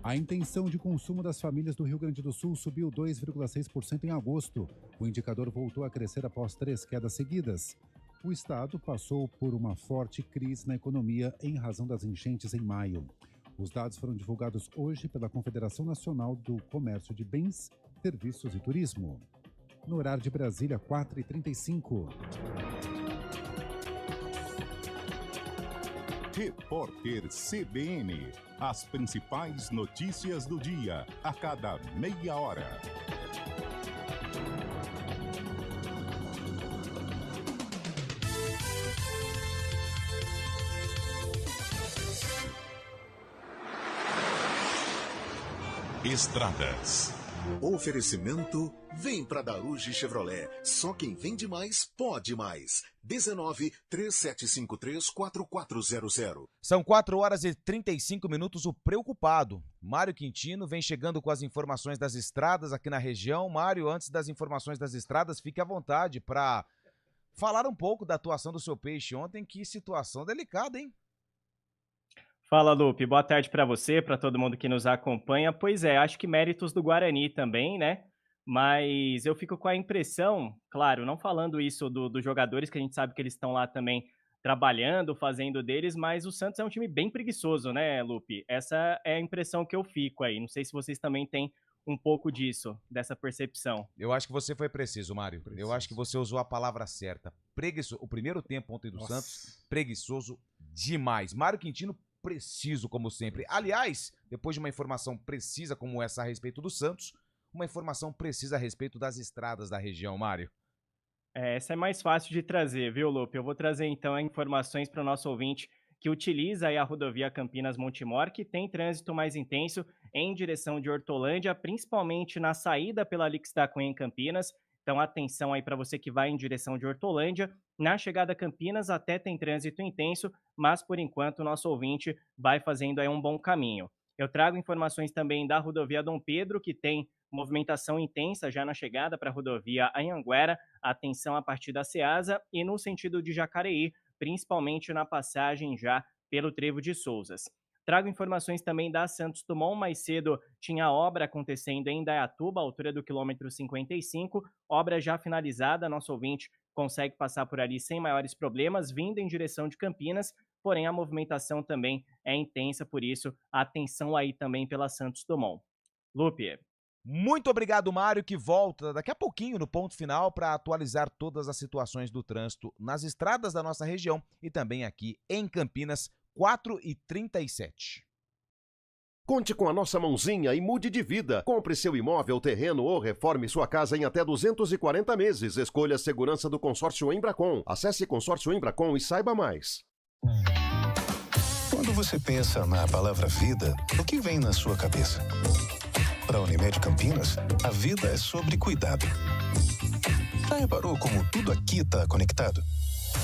Speaker 13: A intenção de consumo das famílias do Rio Grande do Sul subiu 2,6% em agosto. O indicador voltou a crescer após 3 quedas seguidas. O estado passou por uma forte crise na economia em razão das enchentes em maio. Os dados foram divulgados hoje pela Confederação Nacional do Comércio de Bens, Serviços e Turismo. No horário de Brasília, 4h35.
Speaker 2: Repórter CBN. As principais notícias do dia, a cada meia hora. Estradas.
Speaker 14: Oferecimento vem pra Daruge Chevrolet. Só quem vende mais pode mais. 19-3753-4400.
Speaker 8: São 4h35, o preocupado. Mário Quintino vem chegando com as informações das estradas aqui na região. Mário, antes das informações das estradas, fique à vontade para falar um pouco da atuação do seu peixe ontem. Que situação delicada, hein?
Speaker 15: Fala, Lupe. Boa tarde para você, para todo mundo que nos acompanha. Pois é, acho que méritos do Guarani também, né? Mas eu fico com a impressão, claro, não falando isso dos jogadores, que a gente sabe que eles estão lá também trabalhando, fazendo deles, mas o Santos é um time bem preguiçoso, né, Lupe? Essa é a impressão que eu fico aí. Não sei se vocês também têm um pouco disso, dessa percepção.
Speaker 8: Eu acho que você foi preciso, Mário. Eu acho que você usou a palavra certa. Preguiçoso. O primeiro tempo ontem do Santos, preguiçoso demais. Mário Quintino, preciso, como sempre. Aliás, depois de uma informação precisa como essa a respeito do Santos, uma informação precisa a respeito das estradas da região, Mário.
Speaker 15: Essa é mais fácil de trazer, viu, Lupe? Eu vou trazer, então, informações para o nosso ouvinte que utiliza aí a rodovia Campinas-Montemor, que tem trânsito mais intenso em direção de Hortolândia, principalmente na saída pela Alix da Cunha em Campinas. Então, atenção aí para você que vai em direção de Hortolândia. Na chegada a Campinas até tem trânsito intenso, mas por enquanto o nosso ouvinte vai fazendo aí um bom caminho. Eu trago informações também da rodovia Dom Pedro, que tem movimentação intensa já na chegada para a rodovia Anhanguera, atenção a partir da Ceasa e no sentido de Jacareí, principalmente na passagem já pelo Trevo de Souzas. Trago informações também da Santos Dumont. Mais cedo tinha obra acontecendo em Indaiatuba, altura do quilômetro 55, obra já finalizada, nosso ouvinte consegue passar por ali sem maiores problemas, vindo em direção de Campinas, porém a movimentação também é intensa, por isso atenção aí também pela Santos Dumont. Lupe.
Speaker 8: Muito obrigado, Mário, que volta daqui a pouquinho no ponto final para atualizar todas as situações do trânsito nas estradas da nossa região e também aqui em Campinas, 4h37.
Speaker 7: Conte com a nossa mãozinha e mude de vida. Compre seu imóvel, terreno ou reforme sua casa em até 240 meses. Escolha a segurança do consórcio Embracon. Acesse Consórcio Embracon e saiba mais.
Speaker 3: Quando você pensa na palavra vida, o que vem na sua cabeça? Para a Unimed Campinas, a vida é sobre cuidado. Já reparou como tudo aqui está conectado?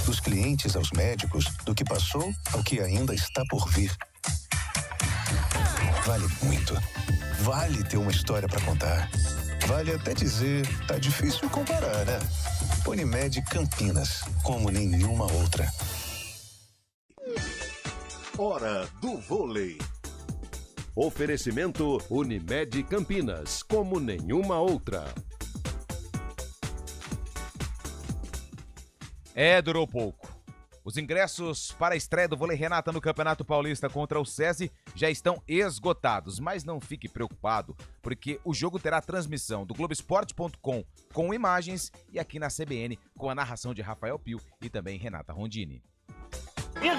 Speaker 3: Dos clientes aos médicos, do que passou ao que ainda está por vir. Vale muito. Vale ter uma história para contar. Vale até dizer, tá difícil comparar, né? Unimed Campinas, como nenhuma outra.
Speaker 14: Hora do vôlei.
Speaker 7: Oferecimento Unimed Campinas, como nenhuma outra.
Speaker 8: Durou pouco. Os ingressos para a estreia do Vôlei Renata no Campeonato Paulista contra o SESI já estão esgotados, mas não fique preocupado, porque o jogo terá transmissão do Globoesporte.com com imagens e aqui na CBN com a narração de Rafael Pio e também Renata Rondini.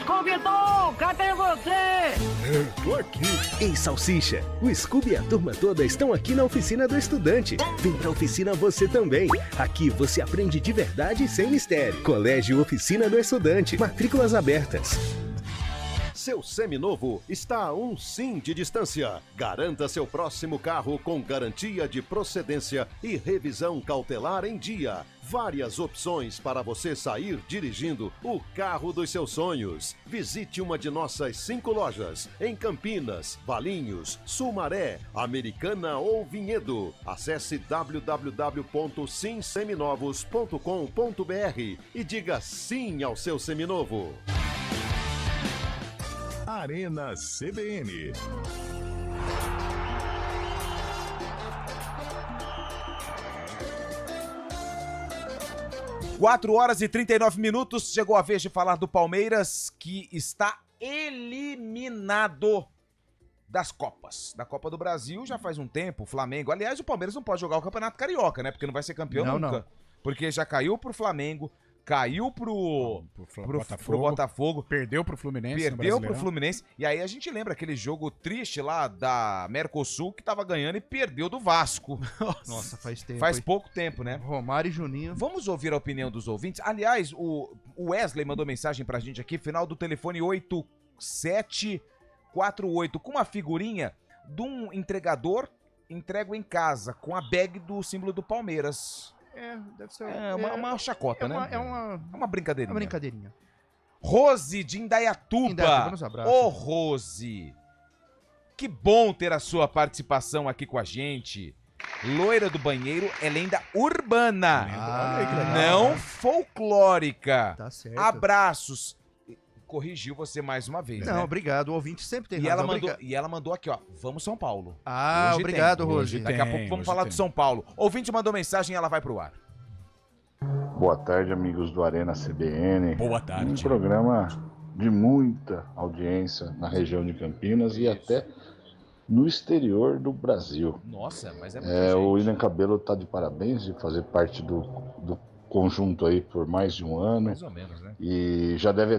Speaker 16: Scooby-Doo, cadê você?
Speaker 5: Eu tô aqui. Ei, Salsicha, o Scooby e a turma toda estão aqui na oficina do estudante. Vem pra oficina você também. Aqui você aprende de verdade e sem mistério. Colégio Oficina do Estudante. Matrículas abertas.
Speaker 7: Seu seminovo está a um sim de distância. Garanta seu próximo carro com garantia de procedência e revisão cautelar em dia. Várias opções para você sair dirigindo o carro dos seus sonhos. Visite uma de nossas 5 lojas em Campinas, Valinhos, Sumaré, Americana ou Vinhedo. Acesse www.simseminovos.com.br e diga sim ao seu seminovo.
Speaker 2: Arena CBN.
Speaker 8: Quatro horas e 39 minutos, chegou a vez de falar do Palmeiras, que está eliminado das Copas. Da Copa do Brasil já faz um tempo, o Flamengo. Aliás, o Palmeiras não pode jogar o Campeonato Carioca, né? Porque não vai ser campeão nunca. Não. Porque já caiu pro Flamengo, caiu pro Botafogo.
Speaker 9: Perdeu pro Fluminense.
Speaker 8: Perdeu pro Fluminense. E aí a gente lembra aquele jogo triste lá da Mercosul que tava ganhando e perdeu do Vasco.
Speaker 4: Nossa, faz tempo.
Speaker 8: Faz pouco tempo, né?
Speaker 4: Romário e Juninho.
Speaker 8: Vamos ouvir a opinião dos ouvintes. Aliás, o Wesley mandou mensagem pra gente aqui, final do telefone 8748, com uma figurinha de um entregador entrego em casa, com a bag do símbolo do Palmeiras.
Speaker 4: Deve ser
Speaker 8: uma chacota, né?
Speaker 4: É uma
Speaker 8: brincadeirinha.
Speaker 4: Uma brincadeirinha.
Speaker 8: Rose de Indaiatuba.
Speaker 4: Nos abraça.
Speaker 8: Ô, Rose. Que bom ter a sua participação aqui com a gente. Loira do banheiro é lenda urbana. Não folclórica.
Speaker 4: Tá certo.
Speaker 8: Abraços. Corrigiu você mais uma vez,
Speaker 4: Não,
Speaker 8: né?
Speaker 4: obrigado. O ouvinte sempre tem
Speaker 8: razão.
Speaker 4: razão.
Speaker 8: E ela mandou aqui, ó. Vamos São Paulo.
Speaker 4: Hoje obrigado,
Speaker 8: tem.
Speaker 4: Rose.
Speaker 8: Daqui a pouco vamos falar do São Paulo. Ouvinte mandou mensagem e ela vai pro ar.
Speaker 17: Boa tarde, amigos do Arena CBN.
Speaker 8: Boa tarde.
Speaker 17: Um programa de muita audiência na região de Campinas e até no exterior do Brasil.
Speaker 8: Nossa, mas é muito gente.
Speaker 17: O William Cabelo tá de parabéns de fazer parte do conjunto aí por mais de um ano.
Speaker 8: Mais ou menos, né?
Speaker 17: E já deve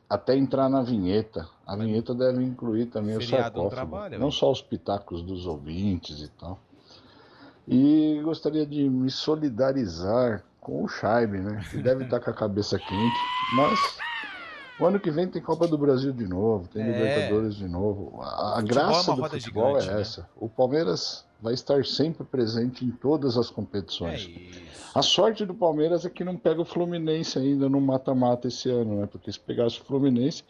Speaker 17: até entrar na vinheta. A vinheta deve incluir também o sarcófago. Não só os pitacos dos ouvintes e tal. E gostaria de me solidarizar com o Scheibe, né? Que deve estar com a cabeça quente. Mas o ano que vem tem Copa do Brasil de novo, tem Libertadores de novo. A graça do futebol é essa. Né? O Palmeiras vai estar sempre presente em todas as competições. A sorte do Palmeiras é que não pega o Fluminense ainda no mata-mata esse ano, né? Porque se pegasse o Fluminense,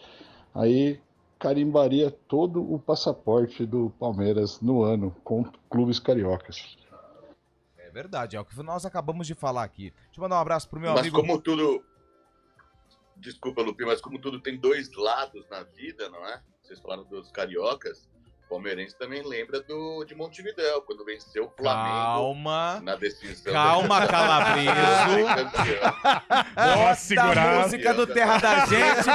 Speaker 17: aí carimbaria todo o passaporte do Palmeiras no ano com clubes cariocas.
Speaker 8: É verdade, é o que nós acabamos de falar aqui. Deixa eu mandar um abraço pro meu amigo.
Speaker 10: Mas como tudo... Desculpa, Lupi, mas como tudo tem dois lados na vida, não é? Vocês falaram dos cariocas. O palmeirense também lembra de Montevidéu, quando venceu o Flamengo na decisão.
Speaker 8: Calma, Calabreso. Bota a música do Terra da Gente,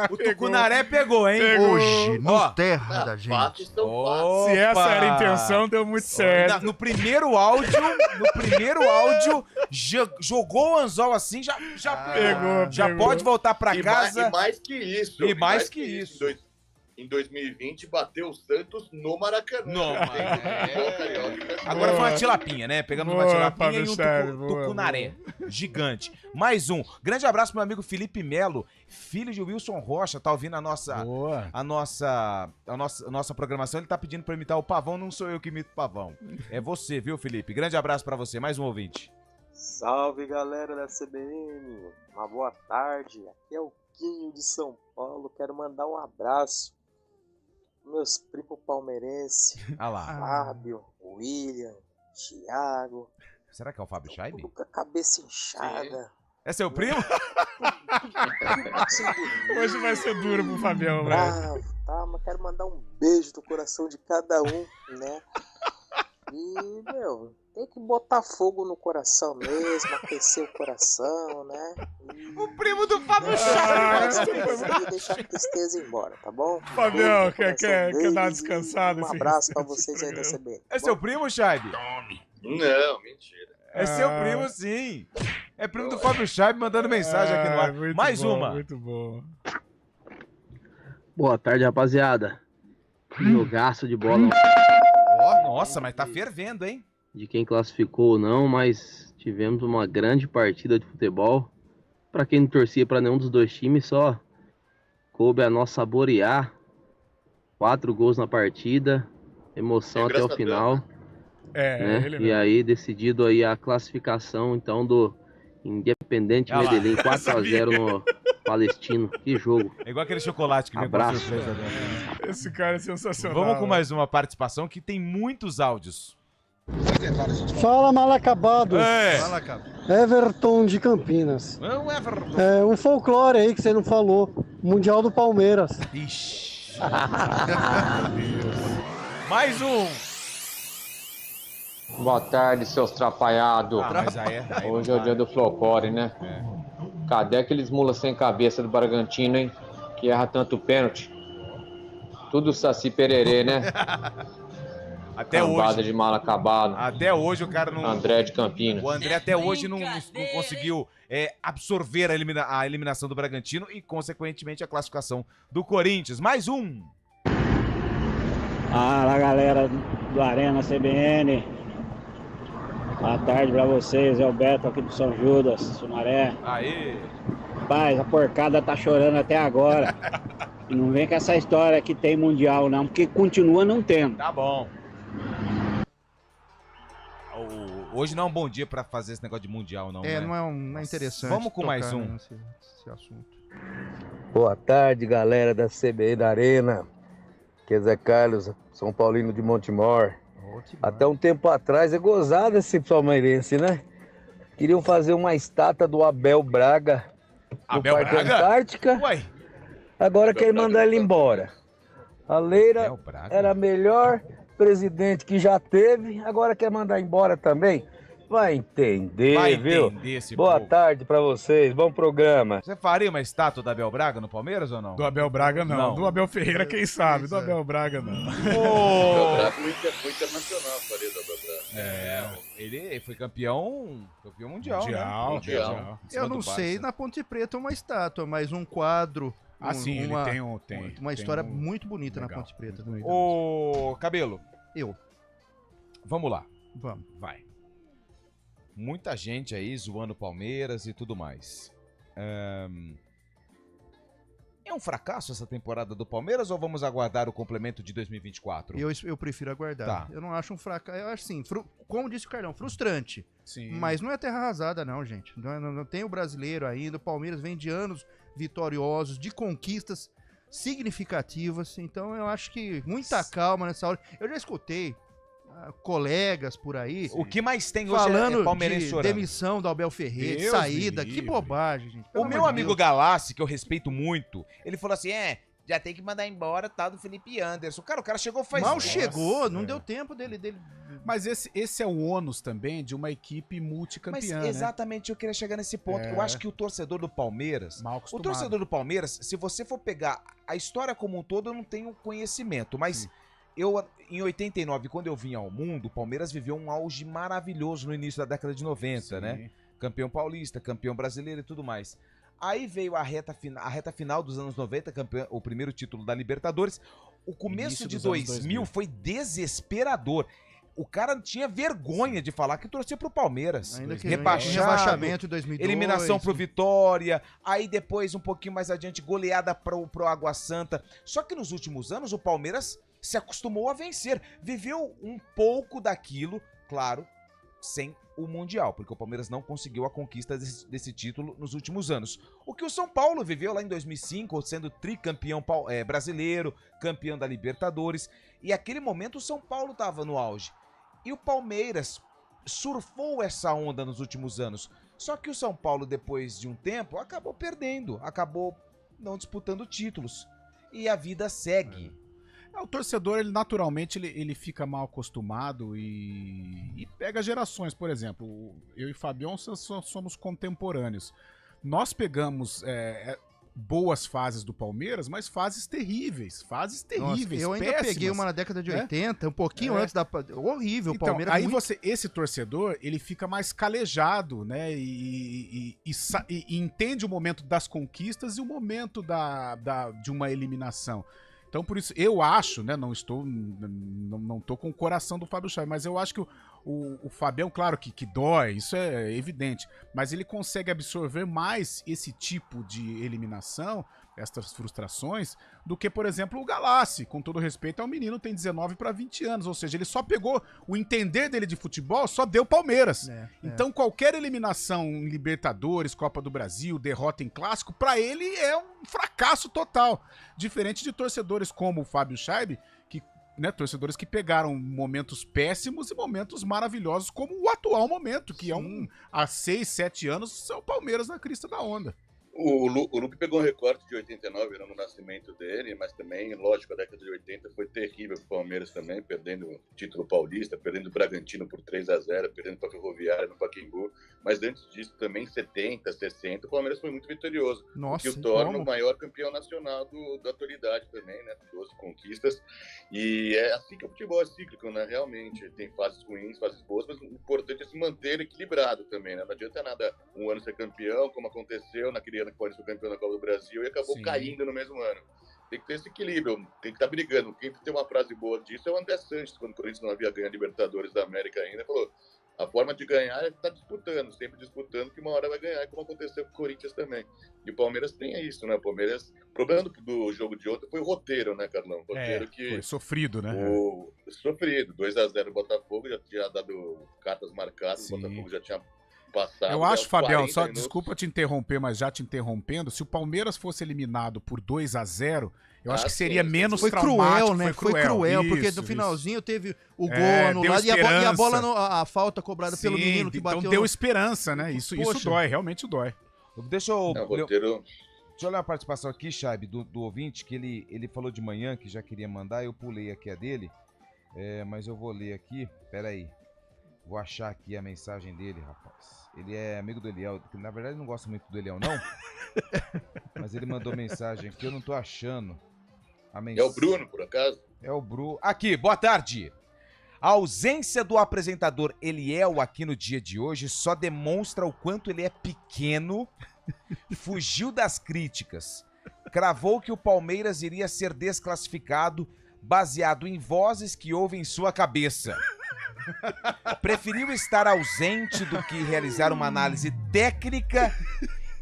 Speaker 8: porque o Tucunaré pegou, hein?
Speaker 4: Hoje, no Terra da Gente.
Speaker 9: Se essa era a intenção, deu muito certo.
Speaker 8: No primeiro áudio, jogou o anzol assim, já pegou. Já pode voltar pra casa.
Speaker 10: E mais que isso.
Speaker 8: E mais que isso.
Speaker 10: Em 2020, bateu o Santos no Maracanã.
Speaker 8: Agora foi uma tilapinha, né? Pegamos uma tilapinha e um tucunaré. Gigante. Mais um. Grande abraço pro meu amigo Felipe Melo, filho de Wilson Rocha. Tá ouvindo a nossa programação. Ele tá pedindo pra imitar o Pavão. Não sou eu que imito o Pavão. É você, viu, Felipe? Grande abraço pra você. Mais um ouvinte.
Speaker 16: Salve, galera da CBN. Uma boa tarde. Aqui é o Quinho de São Paulo. Quero mandar um abraço pros meus primos palmeirenses.
Speaker 8: Ah lá.
Speaker 16: Fábio, William, Thiago.
Speaker 8: Será que é o Fábio Scheibe?
Speaker 16: Tudo com a cabeça inchada.
Speaker 8: É seu primo?
Speaker 9: Hoje vai ser duro pro Fabião, velho.
Speaker 16: Bravo, tá? Mas quero mandar um beijo do coração de cada um, né? E, meu, tem que botar fogo no coração mesmo, aquecer o coração, né?
Speaker 8: O primo do Fábio Scheibe!
Speaker 16: E deixar a tristeza embora, tá bom?
Speaker 9: Fabião, quer dar uma descansada?
Speaker 16: Um abraço pra vocês aí da CBN.
Speaker 8: É seu primo, Scheibe?
Speaker 10: Não, mentira.
Speaker 8: É seu primo, sim. É primo do Fábio Scheibe mandando mensagem aqui no ar. Mais
Speaker 9: bom,
Speaker 8: uma.
Speaker 9: Muito bom.
Speaker 18: Boa tarde, rapaziada. Jogaço de bola.
Speaker 8: Nossa, mas tá fervendo, hein?
Speaker 18: De quem classificou ou não, mas tivemos uma grande partida de futebol. Pra quem não torcia pra nenhum dos dois times, só coube a nós saborear. 4 gols na partida, emoção até o final. Né? E aí, decidido aí a classificação, então, do Independente Medellín, 4-0 no Palestino. Que jogo.
Speaker 8: É igual aquele chocolate que vem com a surpresa dentro.
Speaker 9: Esse cara é sensacional.
Speaker 8: Vamos com mais uma participação que tem muitos áudios.
Speaker 19: Fala, mal acabado.
Speaker 8: Fala,
Speaker 19: Everton de Campinas.
Speaker 8: Não, Everton.
Speaker 19: É um folclore aí que você não falou. Mundial do Palmeiras.
Speaker 8: Ixi. Mais um.
Speaker 20: Boa tarde, seus trapalhados.
Speaker 8: Mas aí
Speaker 19: Hoje é o dia do folclore, né? Cadê aqueles mulas sem cabeça do Bragantino, hein? Que erra tanto pênalti. Tudo Saci Pererê, né?
Speaker 8: Até
Speaker 19: Cambada
Speaker 8: hoje.
Speaker 19: de mal acabado.
Speaker 8: Até hoje o cara não.
Speaker 19: André de Campinas.
Speaker 8: O André até hoje não conseguiu absorver a eliminação do Bragantino e, consequentemente, a classificação do Corinthians. Mais um.
Speaker 21: Fala, galera do Arena CBN. Boa tarde pra vocês, é o Beto aqui do São Judas, Sumaré.
Speaker 8: Aê!
Speaker 21: Rapaz, a porcada tá chorando até agora. E não vem com essa história que tem mundial não, porque continua não tendo.
Speaker 8: Tá bom. Hoje não é um bom dia pra fazer esse negócio de mundial, não.
Speaker 4: Não é interessante.
Speaker 8: Vamos com mais um.
Speaker 4: Esse assunto.
Speaker 22: Boa tarde, galera da CBN da Arena. Aqui é Zé Carlos, São Paulino de Montemor. Até um tempo atrás é gozado esse palmeirense, né? Queriam fazer uma estátua do Abel Braga no Parque Antártica.
Speaker 8: Ué.
Speaker 22: Agora querem mandar ele embora. A Leira era a melhor presidente que já teve, agora quer mandar embora também. Vai entender, viu? Boa tarde pra vocês, bom programa.
Speaker 8: Você faria uma estátua do Abel Braga no Palmeiras ou não?
Speaker 9: Do Abel Braga não. Do Abel Ferreira, quem sabe? Do Abel Braga não.
Speaker 10: O Abel Braga foi internacional, faria do Abel Braga.
Speaker 8: Ele foi campeão mundial.
Speaker 9: Mundial.
Speaker 4: Eu não sei, na Ponte Preta uma estátua, mas um quadro.
Speaker 9: Sim,
Speaker 4: uma,
Speaker 9: ele tem
Speaker 4: uma história muito bonita na Ponte Preta.
Speaker 8: Ô, Cabelo.
Speaker 4: Eu.
Speaker 8: Vamos lá.
Speaker 4: Vamos.
Speaker 8: Vai. Muita gente aí zoando o Palmeiras e tudo mais. É um fracasso essa temporada do Palmeiras ou vamos aguardar o complemento de 2024?
Speaker 4: Eu prefiro aguardar.
Speaker 8: Tá.
Speaker 4: Eu não acho um fracasso. Eu acho assim, como disse o Carlão, frustrante.
Speaker 9: Sim.
Speaker 4: Mas não é terra arrasada, não, gente. Não tem o brasileiro ainda. O Palmeiras vem de anos vitoriosos, de conquistas significativas. Então eu acho que muita calma nessa hora. Eu já escutei colegas por aí.
Speaker 8: O que mais tem hoje
Speaker 4: falando
Speaker 8: palmeirense
Speaker 4: de
Speaker 8: chorando.
Speaker 4: Demissão do Abel Ferreira,
Speaker 8: Deus
Speaker 4: saída.
Speaker 8: me
Speaker 4: Que
Speaker 8: livre.
Speaker 4: bobagem, gente.
Speaker 8: O meu amigo Galassi, que eu respeito muito, ele falou assim, já tem que mandar embora tal do Felipe Anderson. Cara, o cara chegou faz...
Speaker 4: Mal chegou, não deu tempo dele.
Speaker 9: Mas esse é o ônus também de uma equipe multicampeã,
Speaker 8: Mas exatamente, eu queria chegar nesse ponto. Eu acho que o torcedor do Palmeiras... O torcedor do Palmeiras, se você for pegar a história como um todo, eu não tenho conhecimento, mas... Eu, em 89, quando eu vim ao mundo, o Palmeiras viveu um auge maravilhoso no início da década de 90, né? Campeão paulista, campeão brasileiro e tudo mais. Aí veio a reta final dos anos 90, o primeiro título da Libertadores. O começo de 2000 foi desesperador. O cara tinha vergonha de falar que torcia pro Palmeiras.
Speaker 4: Ainda que
Speaker 8: rebaixamento
Speaker 4: em 2002.
Speaker 8: Eliminação pro Vitória. Aí depois, um pouquinho mais adiante, goleada pro Água Santa. Só que nos últimos anos, o Palmeiras se acostumou a vencer. Viveu um pouco daquilo, claro, sem o Mundial, porque o Palmeiras não conseguiu a conquista desse título nos últimos anos. O que o São Paulo viveu lá em 2005, sendo tricampeão brasileiro, campeão da Libertadores, e aquele momento o São Paulo estava no auge. E o Palmeiras surfou essa onda nos últimos anos. Só que o São Paulo, depois de um tempo, acabou perdendo, acabou não disputando títulos. E a vida segue.
Speaker 9: O torcedor, ele naturalmente, ele fica mal acostumado e pega gerações. Por exemplo, eu e Fabião somos contemporâneos. Nós pegamos boas fases do Palmeiras, mas fases terríveis. Nossa,
Speaker 4: eu ainda peguei uma na década de 80, um pouquinho antes da... Horrível,
Speaker 9: então,
Speaker 4: Palmeiras.
Speaker 9: Aí esse torcedor, ele fica mais calejado, né? E entende o momento das conquistas e o momento de uma eliminação. Então, por isso, eu acho, né, não tô com o coração do Fábio Chaves, mas eu acho que o Fabião, claro que dói, isso é evidente, mas ele consegue absorver mais esse tipo de eliminação, essas frustrações, do que, por exemplo, o Galassi. Com todo respeito ao menino, tem 19 para 20 anos, ou seja, ele só pegou o entender dele de futebol, só deu Palmeiras. Então, qualquer eliminação em Libertadores, Copa do Brasil, derrota em Clássico, para ele é um fracasso total. Diferente de torcedores como o Fábio Scheibe, torcedores que pegaram momentos péssimos e momentos maravilhosos, como o atual momento, que há 6, 7 anos, é o Palmeiras na crista da onda.
Speaker 10: O Lupe pegou um recorte de 89, era no nascimento dele, mas também, lógico, a década de 80 foi terrível para o Palmeiras também, perdendo o título paulista, perdendo o Bragantino por 3-0, perdendo para a Ferroviária no Pacaembu, mas antes disso também, 70, 60, o Palmeiras foi muito vitorioso, o que o torna o maior campeão nacional da atualidade também, né, 12 conquistas, e é assim que o futebol é cíclico, né, realmente, tem fases ruins, fases boas, mas o importante é se manter equilibrado também, né, não adianta nada um ano ser campeão, como aconteceu naquele ano que pode ser campeão da Copa do Brasil e acabou caindo no mesmo ano. Tem que ter esse equilíbrio, tem que estar brigando. Quem tem uma frase boa disso é o André Sanches, quando o Corinthians não havia ganho a Libertadores da América ainda, falou: a forma de ganhar é estar disputando, sempre disputando, que uma hora vai ganhar, como aconteceu com o Corinthians também. E o Palmeiras tem isso, né? O Palmeiras, o problema do jogo de ontem foi o roteiro, né, Carlão? O roteiro que
Speaker 9: foi sofrido, né?
Speaker 10: Sofrido, 2-0 o Botafogo, já tinha dado cartas marcadas, o Botafogo já tinha passado.
Speaker 9: Eu acho, Fabião, só desculpa te interromper, mas já te interrompendo, se o Palmeiras fosse eliminado por 2-0, eu acho que seria menos traumático.
Speaker 4: Cruel, né? Foi cruel, porque no finalzinho teve o gol anulado e a bola, a falta cobrada pelo menino que bateu.
Speaker 9: Então deu esperança, né? Isso dói, realmente dói.
Speaker 8: Deixa eu olhar a participação aqui, Chaib, do ouvinte, que ele falou de manhã que já queria mandar, eu pulei aqui a dele, mas eu vou ler aqui, peraí. Vou achar aqui a mensagem dele, rapaz. Ele é amigo do Eliel, que na verdade não gosta muito do Eliel, não. Mas ele mandou mensagem aqui, eu não tô achando.
Speaker 10: É o Bruno, por acaso?
Speaker 8: É o Bruno. Aqui, boa tarde. A ausência do apresentador Eliel aqui no dia de hoje só demonstra o quanto ele é pequeno, fugiu das críticas, cravou que o Palmeiras iria ser desclassificado baseado em vozes que houve em sua cabeça. Preferiu estar ausente do que realizar uma análise técnica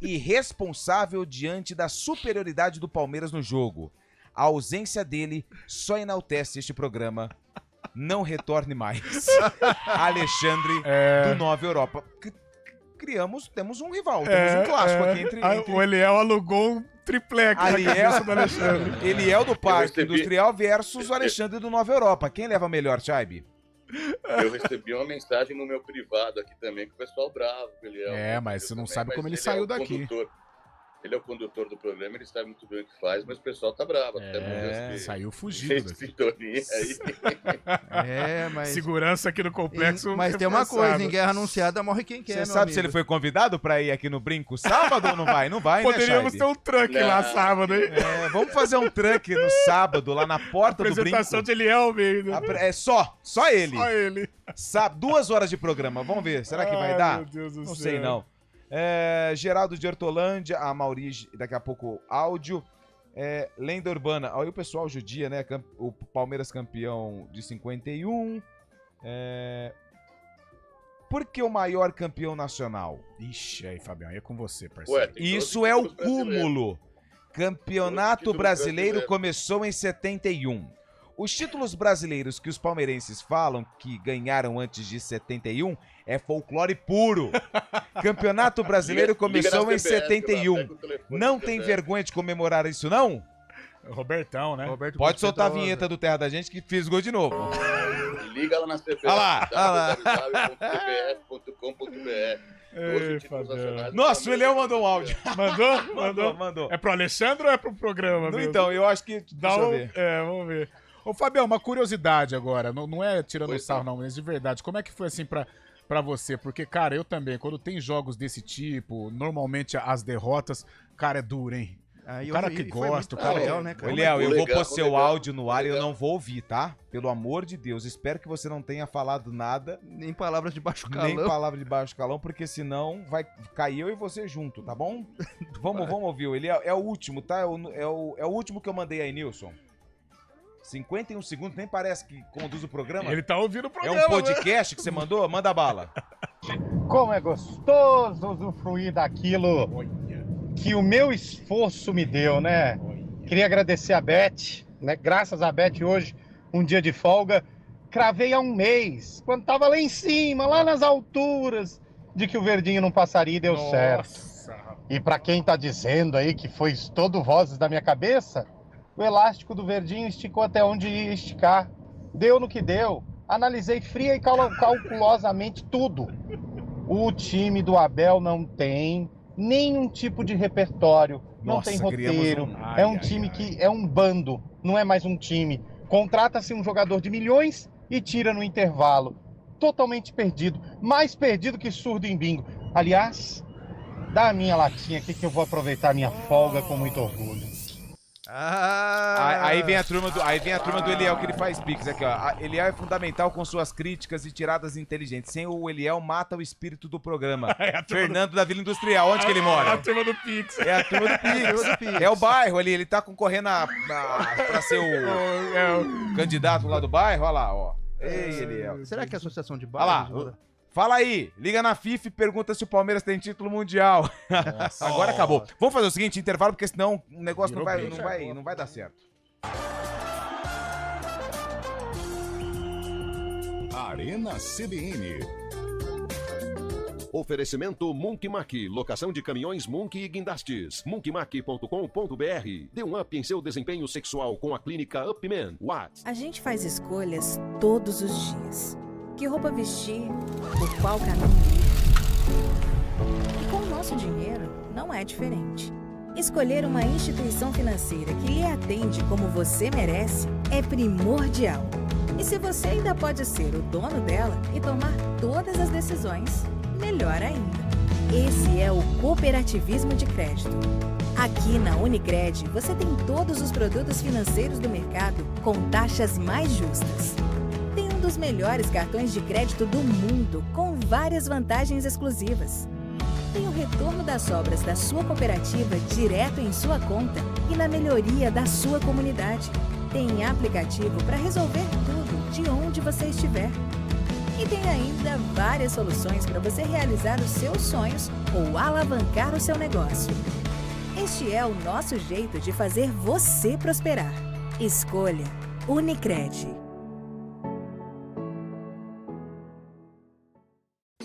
Speaker 8: e responsável diante da superioridade do Palmeiras no jogo. A ausência dele só enaltece este programa. Não retorne mais. Alexandre do Nova Europa. Temos um rival, temos um clássico aqui entre...
Speaker 9: O Eliel alugou um triplex na cabeça do Alexandre.
Speaker 8: Eliel do Parque Industrial versus o Alexandre do Nova Europa. Quem leva melhor, Chaib?
Speaker 10: Eu recebi uma mensagem no meu privado aqui também, que o pessoal bravo.
Speaker 9: Mas você não sabe como ele saiu daqui.
Speaker 10: Ele é o condutor do programa, ele sabe muito bem o que faz, mas o pessoal tá bravo.
Speaker 9: Saiu fugido daqui.
Speaker 10: Sintonia aí.
Speaker 4: Mas...
Speaker 9: Segurança aqui no complexo.
Speaker 4: Mas tem uma coisa, em guerra anunciada morre quem quer,
Speaker 8: Você sabe se ele foi convidado pra ir aqui no Brinco sábado ou não vai? Não vai,
Speaker 9: Poderíamos
Speaker 8: né,
Speaker 9: ter um truck lá sábado, hein?
Speaker 8: Vamos fazer um truck no sábado, lá na porta do Brinco.
Speaker 9: Apresentação de Eliel mesmo.
Speaker 8: Só ele.
Speaker 9: Só ele.
Speaker 8: 2 horas de programa, vamos ver. Será que vai dar?
Speaker 9: Meu Deus do céu.
Speaker 8: Não sei não. Geraldo de Hortolândia, a Mauri, daqui a pouco áudio. Lenda Urbana, aí o pessoal judia, né? O Palmeiras campeão de 51. Por que o maior campeão nacional?
Speaker 9: Ixi, aí, Fabião, aí é com você, parceiro.
Speaker 8: Isso é o cúmulo. Campeonato Brasileiro começou em 71. Os títulos brasileiros que os palmeirenses falam que ganharam antes de 71 é folclore puro. Campeonato Brasileiro começou em 71. Não tem vergonha de comemorar isso, não?
Speaker 9: Robertão, né?
Speaker 8: Pode soltar a vinheta do Terra da Gente que fez gol de novo.
Speaker 10: Liga lá na CPF.
Speaker 8: Olha lá. Nossa, o Eliel mandou um áudio.
Speaker 9: Mandou? É pro Alexandre ou é pro programa?
Speaker 8: Então, eu acho que...
Speaker 9: vamos ver. Ô, Fabião, uma curiosidade agora. Não é tirando sarro, não, mas de verdade. Como é que foi assim pra você? Porque, cara, eu também, quando tem jogos desse tipo, normalmente as derrotas, cara, é duro, hein? O cara que gosta, o cara
Speaker 4: legal, né, cara?
Speaker 8: Eliel, eu vou pôr seu áudio no ar e eu não vou ouvir, tá? Pelo amor de Deus, espero que você não tenha falado nada.
Speaker 4: Nem palavras de baixo calão.
Speaker 8: Nem palavras de baixo calão, porque senão vai cair eu e você junto, tá bom? Vamos ouvir. Ele é o último, tá? É o último que eu mandei aí, Nilson. 51 segundos, nem parece que conduz o programa.
Speaker 9: Ele tá ouvindo o programa.
Speaker 8: É um podcast que você mandou? Manda bala.
Speaker 1: Como é gostoso usufruir daquilo que o meu esforço me deu, né? Queria agradecer a Beth, né? Graças a Beth hoje, um dia de folga, cravei há um mês, quando tava lá em cima, lá nas alturas, de que o Verdinho não passaria e deu certo. E pra quem tá dizendo aí que foi todo vozes da minha cabeça, o elástico do Verdinho esticou até onde ia esticar. Deu no que deu. Analisei fria e calculosamente tudo. O time do Abel não tem nenhum tipo de repertório, não tem roteiro. É um time que é um bando, não é mais um time. Contrata-se um jogador de milhões e tira no intervalo. Totalmente perdido, mais perdido que surdo em bingo. Aliás, dá a minha latinha aqui que eu vou aproveitar a minha folga com muito orgulho.
Speaker 8: Aí vem a turma do Eliel que ele faz pix aqui, ó. Eliel é fundamental com suas críticas e tiradas inteligentes. Sem o Eliel, mata o espírito do programa. Fernando da Vila Industrial, onde que ele mora?
Speaker 9: É a turma do Pix.
Speaker 8: É a turma do Pix. É o bairro ali, ele tá concorrendo pra ser o candidato lá do bairro, olha lá, ó. Ei, Eliel.
Speaker 4: Será que é a associação de
Speaker 8: Olha lá.
Speaker 4: bairros?
Speaker 8: Fala aí, liga na FIFA e pergunta se o Palmeiras tem título mundial. Agora acabou. Vamos fazer o seguinte, intervalo, porque senão o negócio não vai dar certo.
Speaker 2: Arena CBN.
Speaker 7: Oferecimento Monkey, locação de caminhões Monkey e guindastes. monkeymac.com.br. Dê um up em seu desempenho sexual com a clínica Upman.
Speaker 12: A gente faz escolhas todos os dias. Que roupa vestir, por qual caminho ir. E com o nosso dinheiro, não é diferente. Escolher uma instituição financeira que lhe atende como você merece é primordial. E se você ainda pode ser o dono dela e tomar todas as decisões, melhor ainda. Esse é o cooperativismo de crédito. Aqui na Unicred, você tem todos os produtos financeiros do mercado com taxas mais justas. Tem um dos melhores cartões de crédito do mundo, com várias vantagens exclusivas. Tem o retorno das sobras da sua cooperativa direto em sua conta e na melhoria da sua comunidade. Tem aplicativo para resolver tudo de onde você estiver. E tem ainda várias soluções para você realizar os seus sonhos ou alavancar o seu negócio. Este é o nosso jeito de fazer você prosperar. Escolha Unicred.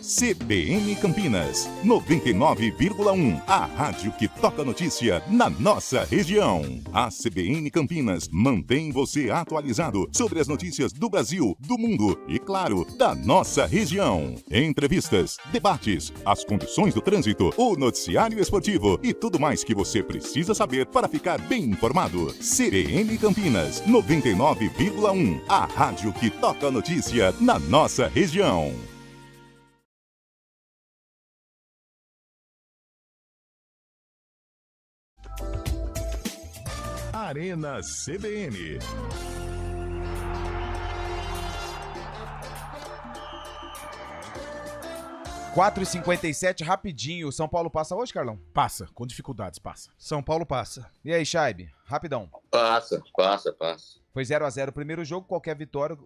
Speaker 2: CBN Campinas, 99,1. A rádio que toca notícia na nossa região. A CBN Campinas mantém você atualizado sobre as notícias do Brasil, do mundo e, claro, da nossa região. Entrevistas, debates, as condições do trânsito, o noticiário esportivo e tudo mais que você precisa saber para ficar bem informado. CBN Campinas, 99,1. A rádio que toca notícia na nossa região. Arena CBN.
Speaker 8: – 4h57, rapidinho. São Paulo passa hoje, Carlão?
Speaker 9: Passa, com dificuldades, passa.
Speaker 4: São Paulo passa.
Speaker 8: E aí, Chaib? Rapidão.
Speaker 10: Passa.
Speaker 8: Foi 0x0 o primeiro jogo, qualquer vitória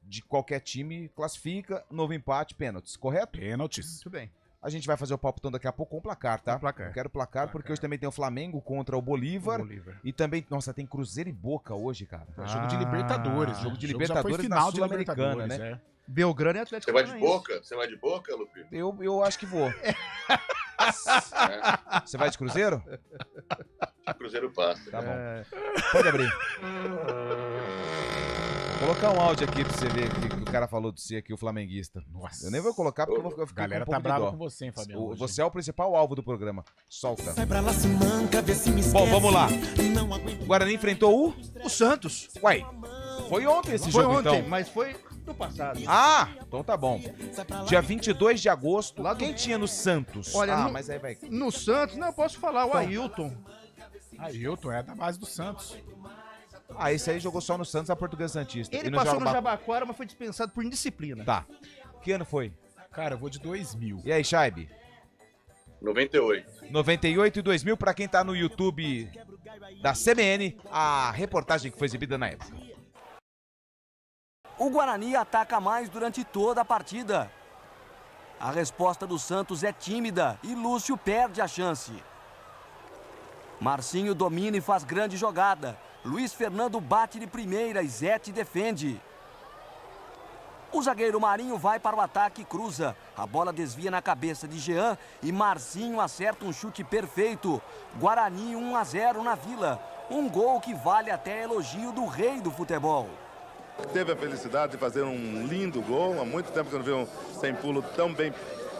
Speaker 8: de qualquer time classifica, novo empate, pênaltis, correto?
Speaker 9: Pênaltis.
Speaker 4: Muito bem.
Speaker 8: A gente vai fazer o palpitão daqui a pouco com o placar, tá?
Speaker 4: Placar.
Speaker 8: Eu quero placar porque hoje também tem o Flamengo contra o Bolívar. E também, nossa, tem Cruzeiro e Boca hoje, cara.
Speaker 9: Jogo de Libertadores.
Speaker 8: Jogo de
Speaker 9: já
Speaker 8: Libertadores
Speaker 9: foi final
Speaker 8: na
Speaker 9: de
Speaker 8: Sul-Americana,
Speaker 9: Libertadores,
Speaker 8: né?
Speaker 9: é.
Speaker 4: Belgrano e Atlético
Speaker 10: Você vai de
Speaker 4: Paranaense.
Speaker 10: Boca? Você vai de Boca, Lupe?
Speaker 8: Eu acho que vou. Você vai de Cruzeiro?
Speaker 10: De Cruzeiro passa.
Speaker 8: Tá bom. Pode abrir. Vou colocar um áudio aqui pra você ver o que o cara falou de você aqui, o flamenguista.
Speaker 9: Nossa.
Speaker 8: Eu nem vou colocar porque eu vou ficar
Speaker 9: Galera
Speaker 8: com um pouco
Speaker 9: tá brava
Speaker 8: de dó.
Speaker 9: com você, hein, Fabião, hoje.
Speaker 8: Você é o principal alvo do programa. Solta.
Speaker 6: Sai pra lá, se manca, vê se me esquece.
Speaker 8: Bom, vamos lá. O Guarani enfrentou
Speaker 4: o Santos.
Speaker 8: Uai, foi ontem esse
Speaker 4: Foi
Speaker 8: jogo,
Speaker 4: ontem,
Speaker 8: então.
Speaker 4: mas foi no passado.
Speaker 8: Ah, então tá bom. Dia 22 de agosto, quem tinha no Santos?
Speaker 4: Olha,
Speaker 8: mas aí vai...
Speaker 4: no Santos, não, eu posso falar, o Ailton.
Speaker 9: Ailton é da base do Santos.
Speaker 8: Ah, esse aí jogou só no Santos, a Portuguesa Santista.
Speaker 4: Ele
Speaker 8: E
Speaker 4: passou no
Speaker 8: Jabá-
Speaker 4: Jabaquara, mas foi dispensado por indisciplina.
Speaker 8: Tá. Que ano foi?
Speaker 9: Cara, eu vou de 2000.
Speaker 8: E aí, Chaibe?
Speaker 10: 98.
Speaker 8: 98 e 2000, pra quem tá no YouTube da CBN, a reportagem que foi exibida na época.
Speaker 11: O Guarani ataca mais durante toda a partida. A resposta do Santos é tímida e Lúcio perde a chance. Marcinho domina e faz grande jogada. Luiz Fernando bate de primeira e Zete defende. O zagueiro Marinho vai para o ataque e cruza. A bola desvia na cabeça de Jean e Marcinho acerta um chute perfeito. Guarani 1-0 na Vila. Um gol que vale até elogio do rei do futebol.
Speaker 23: Teve a felicidade de fazer um lindo gol. Há muito tempo que eu não vi um sem pulo tão bem,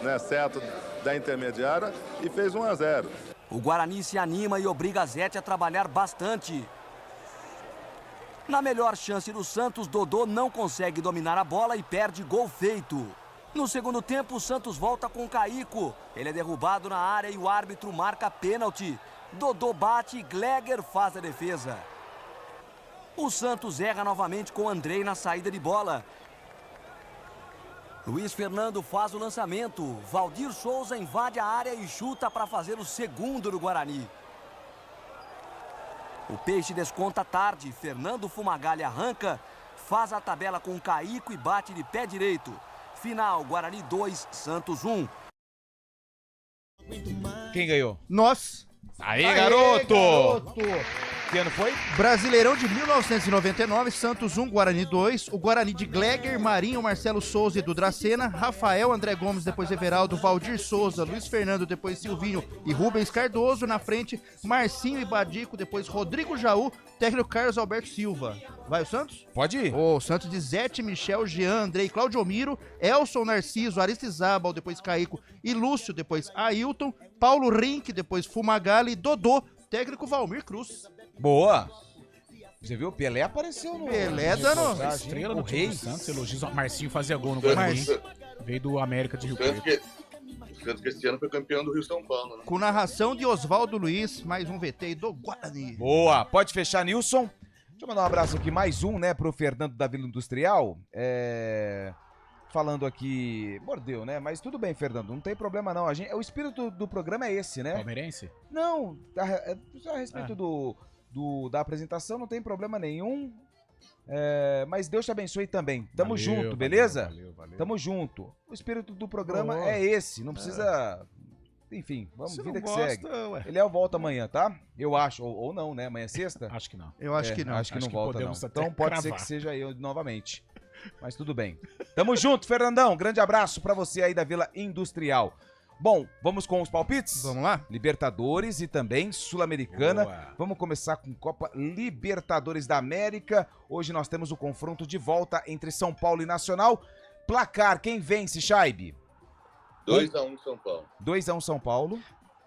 Speaker 23: né, certo da intermediária. E fez 1-0.
Speaker 11: O Guarani se anima e obriga a Zete a trabalhar bastante. Na melhor chance do Santos, Dodô não consegue dominar a bola e perde gol feito. No segundo tempo, o Santos volta com Caico. Ele é derrubado na área e o árbitro marca pênalti. Dodô bate e Gleger faz a defesa. O Santos erra novamente com Andrei na saída de bola. Luiz Fernando faz o lançamento. Valdir Souza invade a área e chuta para fazer o segundo do Guarani. O Peixe desconta tarde. Fernando Fumagalli arranca, faz a tabela com Caico e bate de pé direito. Final, Guarani 2, Santos 1.
Speaker 8: Quem ganhou?
Speaker 4: Nós.
Speaker 8: Aê, garoto! Que ano foi?
Speaker 4: Brasileirão de 1999, Santos 1, Guarani 2. O Guarani de Gleger, Marinho, Marcelo Souza e Edu Dracena. Rafael, André Gomes, depois Everaldo, Valdir Souza, Luiz Fernando, depois Silvinho e Rubens Cardoso. Na frente, Marcinho e Badico, depois Rodrigo Jaú, técnico Carlos Alberto Silva. Vai o Santos?
Speaker 8: Pode ir.
Speaker 4: O Santos de Zete, Michel, Jean, Andrei, Claudio Miro, Elson, Narciso, Aristizábal, depois Caico e Lúcio, depois Ailton, Paulo Rink, depois Fumagalli e Dodô, técnico Valmir Cruz.
Speaker 8: Boa! Você viu? O Pelé apareceu no...
Speaker 4: Pelé dando...
Speaker 9: Estrela do
Speaker 8: o
Speaker 9: time
Speaker 8: rei.
Speaker 9: do Santos, elogios. O Marcinho fazia gol no Guarani. Veio do América de Rio Preto.
Speaker 10: Santos que esse ano foi campeão do Rio São Paulo, né?
Speaker 4: Com narração de Oswaldo Luiz, mais um VT do Guarani.
Speaker 8: Boa! Pode fechar, Nilson. Deixa eu mandar um abraço aqui, mais um, né, pro Fernando da Vila Industrial. Falando aqui, mordeu, né? Mas tudo bem, Fernando, não tem problema não. O espírito do programa é esse, né?
Speaker 9: Palmeirense?
Speaker 8: Não, a respeito da apresentação não tem problema nenhum. Mas Deus te abençoe também. Tamo junto, beleza?
Speaker 9: Valeu.
Speaker 8: Tamo junto. O espírito do programa é esse, não precisa... Enfim, vamos, vida que segue. Ele volta amanhã, tá? Eu acho, ou não, né? Amanhã é sexta?
Speaker 9: Acho que não.
Speaker 4: Eu acho que não.
Speaker 8: Acho que não volta, não.
Speaker 9: até
Speaker 8: Então pode ser
Speaker 9: cravar.
Speaker 8: que seja eu novamente. Mas tudo bem. Tamo junto, Fernandão. Grande abraço pra você aí da Vila Industrial. Bom, vamos com os palpites?
Speaker 4: Vamos lá?
Speaker 8: Libertadores e também Sul-Americana.
Speaker 9: Boa.
Speaker 8: Vamos começar com Copa Libertadores da América. Hoje nós temos o confronto de volta entre São Paulo e Nacional. Placar, quem vence, Chaibe?
Speaker 10: 2-1 São Paulo.
Speaker 8: 2-1 São Paulo.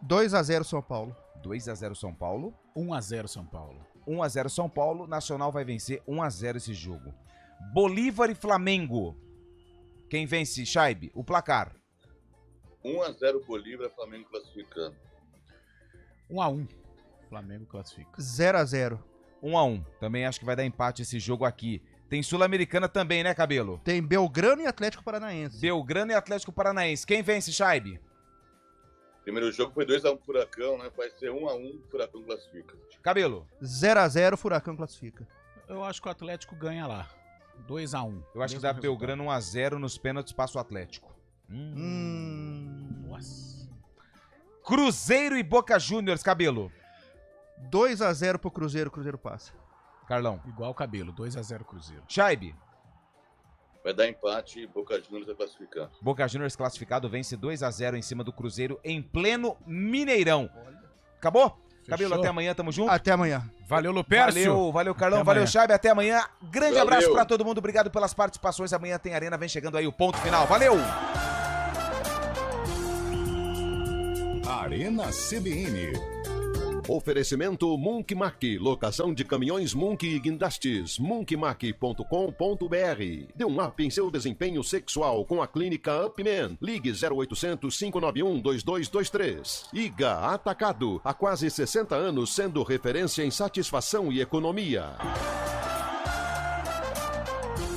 Speaker 4: 2-0 São Paulo.
Speaker 8: 2-0 São Paulo.
Speaker 9: 1-0 São Paulo.
Speaker 8: 1-0 São Paulo. Nacional vai vencer 1-0 esse jogo. Bolívar e Flamengo. Quem vence, Chaibe? O placar.
Speaker 10: 1-0 Bolívar, Flamengo classificando.
Speaker 9: 1-1. Flamengo classifica.
Speaker 4: 0-0.
Speaker 8: 1-1. Também acho que vai dar empate esse jogo aqui. Tem Sul-Americana também, né, Cabelo?
Speaker 4: Tem Belgrano e Atlético Paranaense.
Speaker 8: Belgrano e Atlético Paranaense. Quem vence, Chaibe?
Speaker 10: Primeiro jogo foi 2-1 Furacão, né? Vai ser 1-1, Furacão classifica.
Speaker 8: Cabelo?
Speaker 4: 0-0, Furacão classifica.
Speaker 9: Eu acho que o Atlético ganha lá. 2-1.
Speaker 8: Eu acho que dá Belgrano 1-0 nos pênaltis, passa o Atlético.
Speaker 9: Nossa.
Speaker 8: Cruzeiro e Boca Juniors, Cabelo.
Speaker 4: 2-0 pro Cruzeiro, o Cruzeiro passa.
Speaker 8: Carlão.
Speaker 9: Igual o Cabelo, 2-0 Cruzeiro.
Speaker 8: Chaibe.
Speaker 10: Vai dar empate e Boca Juniors vai classificar.
Speaker 8: Boca Juniors classificado vence 2-0 em cima do Cruzeiro em pleno Mineirão. Acabou?
Speaker 9: Fechou.
Speaker 8: Cabelo, até amanhã, tamo junto.
Speaker 4: Até amanhã.
Speaker 9: Valeu, Lupércio.
Speaker 8: Valeu, Carlão.
Speaker 9: Até
Speaker 8: Valeu,
Speaker 9: amanhã.
Speaker 8: Chaibe. Até amanhã. Grande
Speaker 10: Valeu.
Speaker 8: abraço pra todo mundo. Obrigado pelas participações. Amanhã tem Arena. Vem chegando aí o ponto final. Valeu!
Speaker 2: Arena CBN.
Speaker 7: Oferecimento Munk Mac, locação de caminhões Munk e guindastes, munkmac.com.br. Dê um up em seu desempenho sexual com a clínica Upman. Ligue 0800 591 2223. IGA Atacado, há quase 60 anos sendo referência em satisfação e economia.